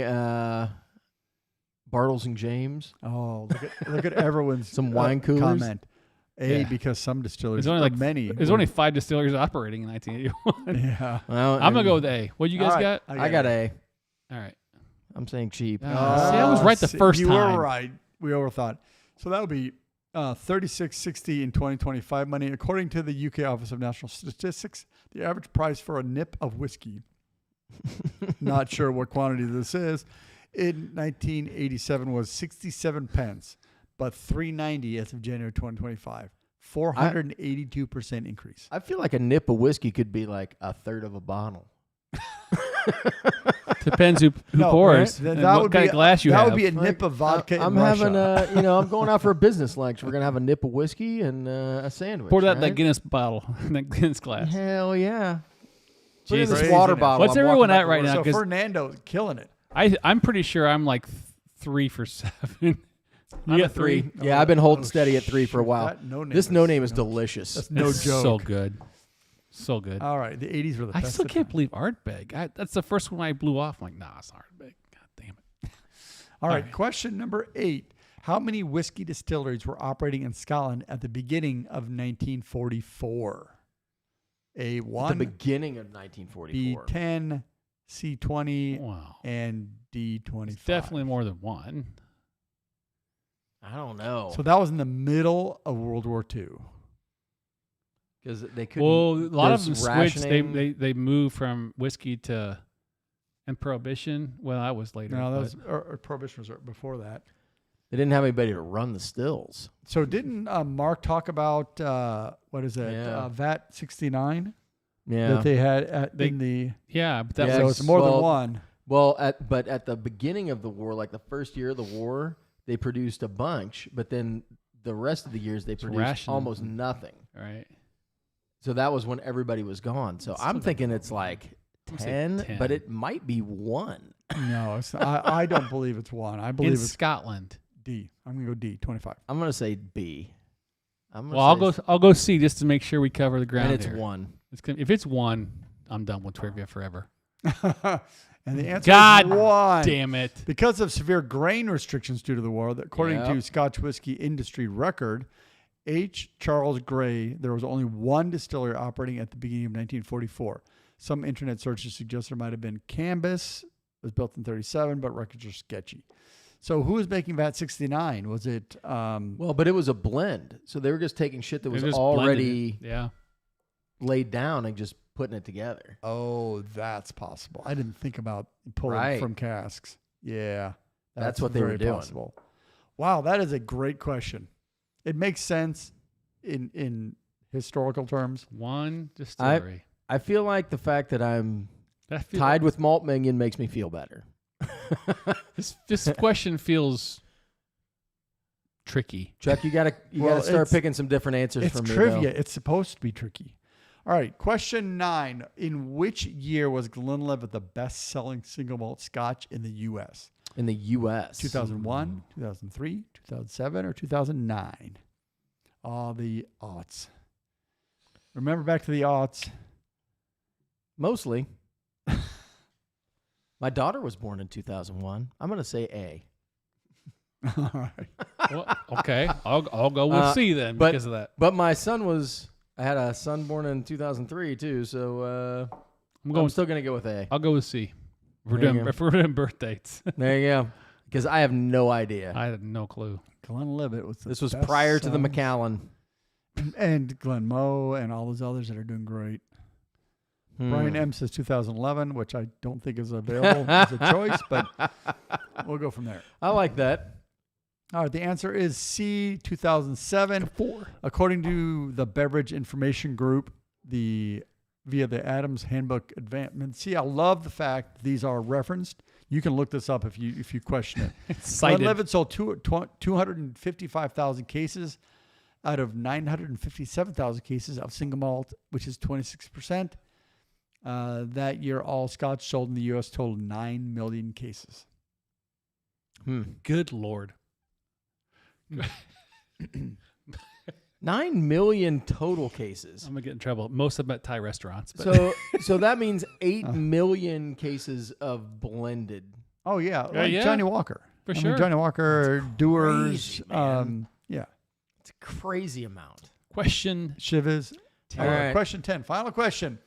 Bartles and James. Oh, look at everyone's Some wine coolers. comment. A, Yeah. because some distilleries, There's only like many. There's only 5 distilleries operating in 1981. Yeah. Well, I'm gonna go with A. What you guys All right. got? I got A. All right. I'm saying cheap. See, I was right the first you time. You were right. We overthought. So that would be $36.60 in 2025 money. According to the UK Office of National Statistics, the average price for a nip of whiskey, not sure what quantity this is, in 1987 was 67 pence, but $3.90 as of January 2025. 482% increase. I feel like a nip of whiskey could be like a third of a bottle. Depends who pours. Right? And what kind of glass you have. That would be a nip of vodka I'm in having Russia. I'm going out for a business lunch. We're going to have a nip of whiskey and a sandwich. Pour that right? that Guinness bottle, that Guinness glass. Hell yeah. Put it in Jesus. this water bottle. What's I'm everyone walking at back right to now? So 'cause Fernando's killing it. I'm pretty sure I'm like 3 for 7. You I'm got at 3. Yeah, I've been holding steady at 3 for a while. This no name is delicious. That's no It's joke. so good. So good. All right, the 80s were the I best. still of can't times. believe Ardbeg. That's the first one I blew off. I'm like, nah, it's Ardbeg. God damn it. All right, question number 8. How many whiskey distilleries were operating in Scotland at the beginning of 1944? A1, At the beginning of 1944. B10, C20, Wow. and D25. It's definitely more than one. I don't know. So that was in the middle of World War II. Because they couldn't. Well, a lot of them switched. rationing. They moved from whiskey to and prohibition. Well, that was later. No, that was or Prohibition was before that. They didn't have anybody to run the stills. So didn't Mark talk about what is it? Yeah. VAT 69 Yeah. that they had in the. yeah, but that Yeah, So was it's more than well, one. Well, but at the beginning of the war, like the first year of the war, they produced a bunch, but then the rest of the years they produced rationing. almost nothing. right. So that was when everybody was gone. So I'm thinking it's like I'm gonna say 10, 10. but it might be 1. No, it's, I don't believe it's one. I believe In it's Scotland. D. I'm gonna go D. 25. I'm going to say B. Well, I'll go C just to make sure we cover the ground. And it's here. 1. If it's 1, I'm done with trivia forever. And the answer God is 1. Damn it! Because of severe grain restrictions due to the war, according to Yep. Scotch Whisky Industry Record, H. Charles Gray, there was only one distillery operating at the beginning of 1944. Some internet searches suggest there might have been Cambus. It was built in 37, but records are sketchy. So who was making VAT 69? Was it... Well, but it was a blend. So they were just taking shit that was They just already blended it. Yeah. laid down and just putting it together. Oh, that's possible. I didn't think about pulling Right. from casks. Yeah. That's what they were very doing. possible. Wow, that is a great question. It makes sense in historical terms. One distillery. I feel like the fact that I'm That feel- tied with Malt Minion makes me feel better. This question feels tricky. Chuck, you gotta Well, start it's- picking some different answers It's for me. trivia. Though. It's supposed to be tricky. All right, question 9. In which year was Glenlivet the best-selling single malt Scotch in the U.S.? In the U.S. 2001, 2003, 2007, or 2009? All the aughts. Remember back to the aughts. Mostly. My daughter was born in 2001. I'm gonna say A. All right. Well, okay, I'll go with C then but- because of that. But my son was. I had a son born in 2003 too. So I'm still gonna go with A. I'll go with C. There you go. If we're doing birth dates, There you go. Because I have no idea. I had no clue. Glenlivet was the This was best prior to the selling- Macallan. And Glenmoe and all those others that are doing great. Brian M says 2011, which I don't think is available as a choice, but we'll go from there. I like that. All right, the answer is C, 2007. 4. According to the Beverage Information Group, via the Adams Handbook Advancement. See, I love the fact these are referenced. You can look this up if you question it. It's cited. Glenlivet sold 255,000 cases out of 957,000 cases of single malt, which is 26%. That year, all Scotch sold in the U.S. totaled 9 million cases. Good Lord. 9 million total cases. I'm gonna get in trouble. Most of them at Thai restaurants. But So that means 8 million cases of blended. Oh, yeah. Like yeah. Johnny Walker. For I mean, sure. Johnny Walker, Doers. crazy, man. Yeah. It's a crazy amount. question Chivas. All right. Question 10. Final question.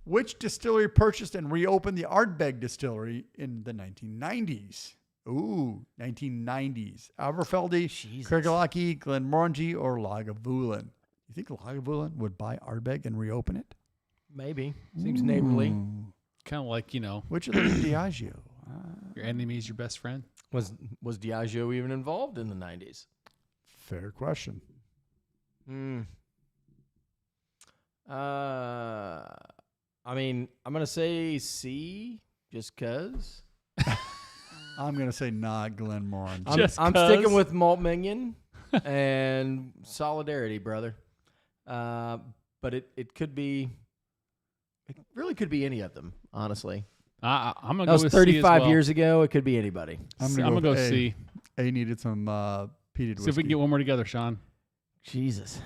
Which distillery purchased and reopened the Ardbeg distillery in the 1990s? Ooh, 1990s. Aberfeldy, Jesus. Craigellachie, Glenmorangie, or Lagavulin? You think Lagavulin would buy Ardbeg and reopen it? Maybe. Seems neighborly. kind of like Which of them is Diageo? your enemy is your best friend. Was Diageo even involved in the 90s? Fair question. I mean, I'm going to say C just because. I'm going to say not Glenmorangie. I'm sticking with Malt Minion and Solidarity, brother. But it could be, it really could be any of them, honestly. I'm gonna That go was with 35 C as well. years ago. It could be anybody. I'm I'm gonna go with A. C. A needed some peated whiskey. See if we can get one more together, Sean. Jesus.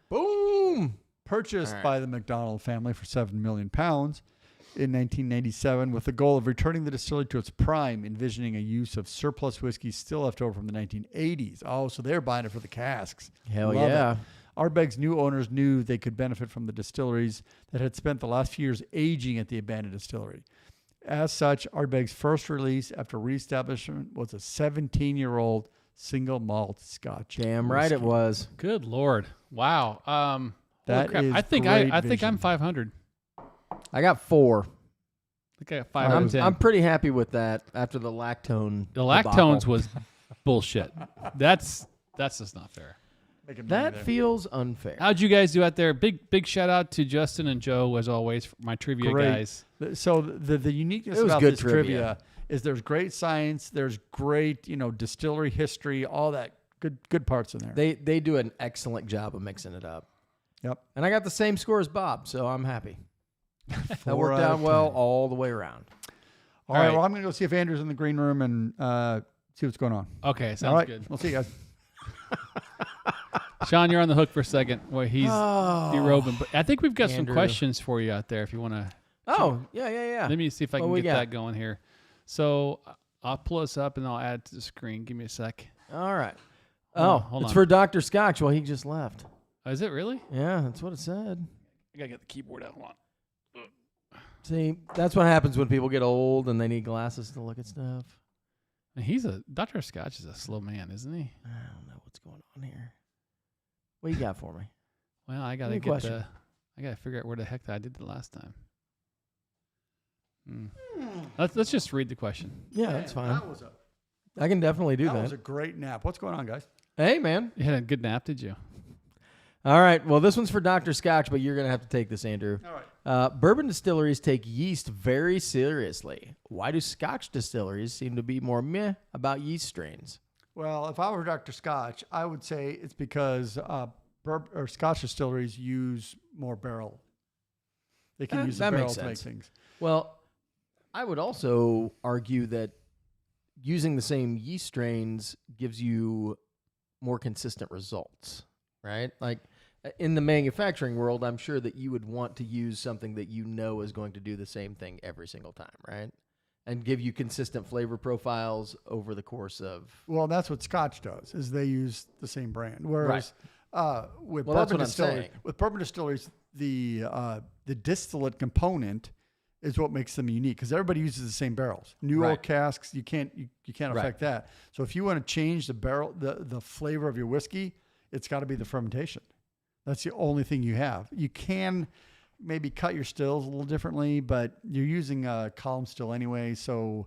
Boom. Purchased All right. by the McDonald family for £7 million in 1997 with the goal of returning the distillery to its prime, envisioning a use of surplus whiskey still left over from the 1980s. Oh, so they're buying it for the casks. Hell Love yeah. it. Ardbeg's new owners knew they could benefit from the distilleries that had spent the last few years aging at the abandoned distillery. As such, Ardbeg's first release after reestablishment was a 17-year-old single malt Scotch. Damn right it was. Good Lord. Wow. That crap. is I think I'm 500. I got 4. I think I got 5 out of 10. I'm pretty happy with that after the lactone. The lactones was bullshit. That's just not fair. That feels unfair. How'd you guys do out there? Big shout out to Justin and Joe as always, my trivia guys. So the uniqueness about this trivia is there's great science, there's great distillery history, all that good parts in there. They do an excellent job of mixing it up. Yep. And I got the same score as Bob, so I'm happy. That worked out well all the way around. All right. Well, I'm gonna go see if Andrew's in the green room and see what's going on. Okay, sounds good. We'll see you guys. Sean, you're on the hook for a second. Well, he's derobing, but I think we've got some questions for you out there if you want to. Oh, yeah. Let me see if I can get that going here. So I'll pull this up and I'll add it to the screen. Give me a sec. All right. Hold it's on. for Dr. Scotch. Well, he just left. Is it really? Yeah, that's what it said. I got to get the keyboard out. Hold on. See, that's what happens when people get old and they need glasses to look at stuff. Dr. Scotch is a slow man, isn't he? I don't know what's going on here. What you got for me? Well, I got to I got to figure out where the heck I did the last time. Let's just read the question. Yeah, that's fine. I can definitely do that. That was a great nap. What's going on, guys? Hey, man. You had a good nap, did you? All right. Well, this one's for Dr. Scotch, but you're going to have to take this, Andrew. All right. Bourbon distilleries take yeast very seriously. Why do Scotch distilleries seem to be more meh about yeast strains? Well, if I were Dr. Scotch, I would say it's because Scotch distilleries use more barrel. They can use the barrel to make things. Well, I would also argue that using the same yeast strains gives you more consistent results, right? Like in the manufacturing world, I'm sure that you would want to use something that you know is going to do the same thing every single time, right? And give you consistent flavor profiles over the course of... Well, that's what Scotch does, is they use the same brand. Whereas with that's bourbon what I'm saying. distilleries, with bourbon distilleries, the distillate component is what makes them unique because everybody uses the same barrels. New oak casks, you can't affect that. So if you want to change the barrel, the flavor of your whiskey, it's got to be the fermentation. That's the only thing you have. You can maybe cut your stills a little differently, but you're using a column still anyway, so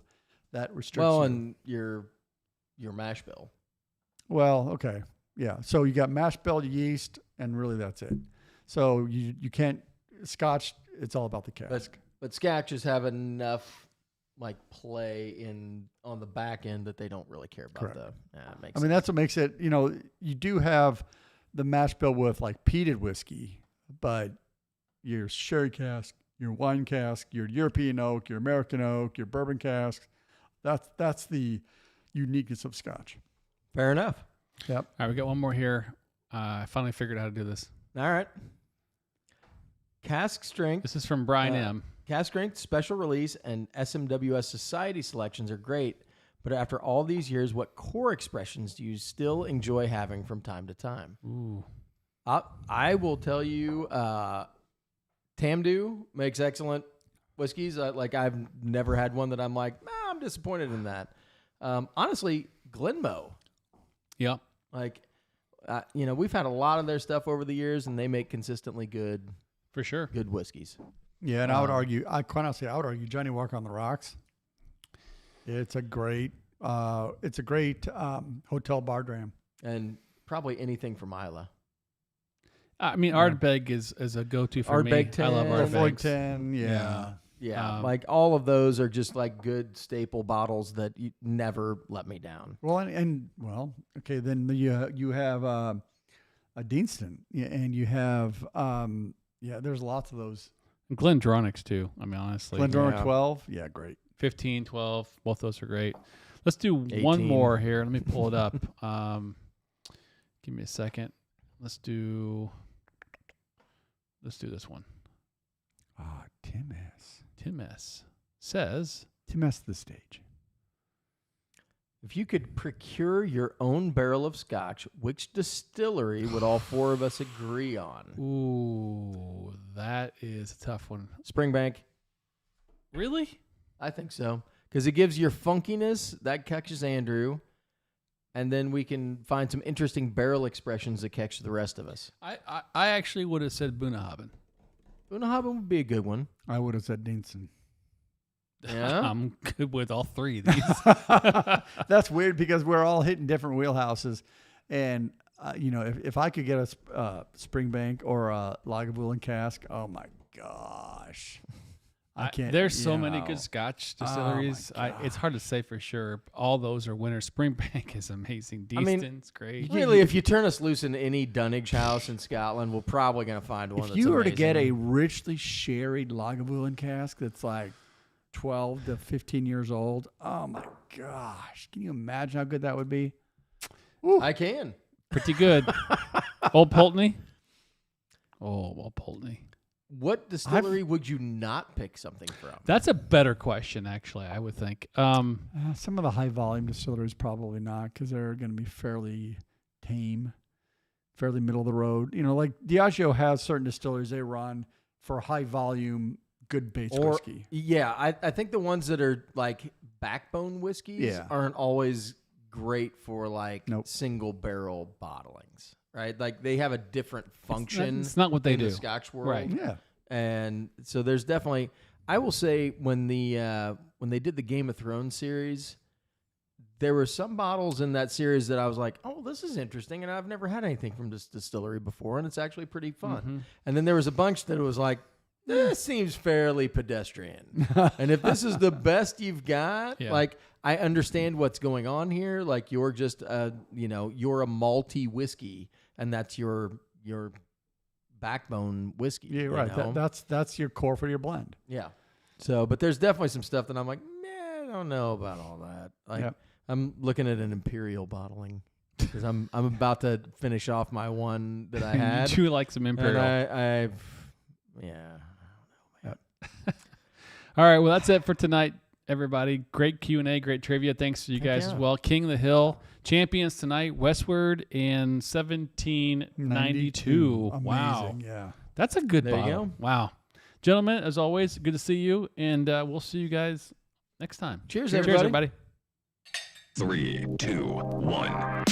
that restricts. Well, and your mash bill. Well, okay, yeah. So you got mash bill, yeast, and really that's it. So you can't Scotch. It's all about the cask. But Scotches have enough like play on the back end that they don't really care about. Correct. I mean, that's what makes it. You do have the mash bill with like peated whiskey, but your sherry cask, your wine cask, your European oak, your American oak, your bourbon cask. That's the uniqueness of Scotch. Fair enough. Yep. All right, we got one more here. I finally figured out how to do this. All right. Cask strength. This is from Brian M. Cask strength, special release, and SMWS Society selections are great, but after all these years, what core expressions do you still enjoy having from time to time? Ooh. I will tell you, Tamdu makes excellent whiskeys. I've never had one that I'm like, I'm disappointed in that. Honestly, Glenmoe. Yep. We've had a lot of their stuff over the years, and they make consistently good, for sure, good whiskeys. Yeah, and I would argue, Johnny Walker on the Rocks. It's a great hotel bar dram, and probably anything from Isla. I mean, Ardbeg is a go-to for me. Ardbeg 10, I love Ardbeg. 10, yeah. Yeah, all of those are just like good staple bottles that you never let me down. Well, okay, then you have a Deanston, and you have there's lots of those. Glendronach's too. I mean, honestly. Glendronach 12, yeah, great. 15, 12, both those are great. Let's do 18. one more here. Let me pull it up. Give me a second. Let's do this one. Tim S. Tim S. says, Tim S. the stage. If you could procure your own barrel of Scotch, which distillery would all four of us agree on? ooh, that is a tough one. Springbank. Really? I think so. Because it gives your funkiness, that catches Andrew, and then we can find some interesting barrel expressions that catch the rest of us. I actually would have said Bunnahabhain. Bunnahabhain would be a good one. I would have said Dinson. Yeah? I'm good with all three of these. That's weird because we're all hitting different wheelhouses. And, if I could get a Springbank or a Lagavulin cask, oh, my gosh. I can't. There's so many good Scotch distilleries. It's hard to say for sure. All those are winners. Springbank is amazing. Deaston's great. Really, if you turn us loose in any Dunnage house in Scotland, we're probably going to find one. If you were to get a richly sherried Lagavulin cask that's like 12 to 15 years old, oh my gosh, can you imagine how good that would be? Ooh. I can. Pretty good. Old Pulteney. Oh, Old Pulteney. What distillery would you not pick something from? That's a better question, actually, I would think. Some of the high-volume distilleries probably not, because they're going to be fairly tame, fairly middle of the road. Like Diageo has certain distilleries they run for high-volume, good base whiskey. Yeah, I think the ones that are like backbone whiskeys aren't always great for single barrel bottlings. Right, like they have a different function. It's not what they in do. The Scotch world, right? Yeah, and so there's definitely. I will say when they did the Game of Thrones series, there were some bottles in that series that I was like, oh, this is interesting, and I've never had anything from this distillery before, and it's actually pretty fun. Mm-hmm. And then there was a bunch that was like, this seems fairly pedestrian. And if this is the best you've got, I understand what's going on here. Like you're just you're a malty whiskey. And that's your backbone whiskey. Yeah, right. That's your core for your blend. Yeah. So, but there's definitely some stuff that I'm like, I don't know about all that. I'm looking at an Imperial bottling because I'm about to finish off my one that I had. You do like some Imperial? And I don't know, man. All right. Well, that's it for tonight, everybody. Great Q&A, great trivia. Thanks to you guys as well. King of the Hill. Champions tonight, Westward in 1792. Amazing, wow. Yeah. That's a good There bottle. you go. Wow. Gentlemen, as always, good to see you, and we'll see you guys next time. Cheers, everybody. everybody. 3, 2, 1.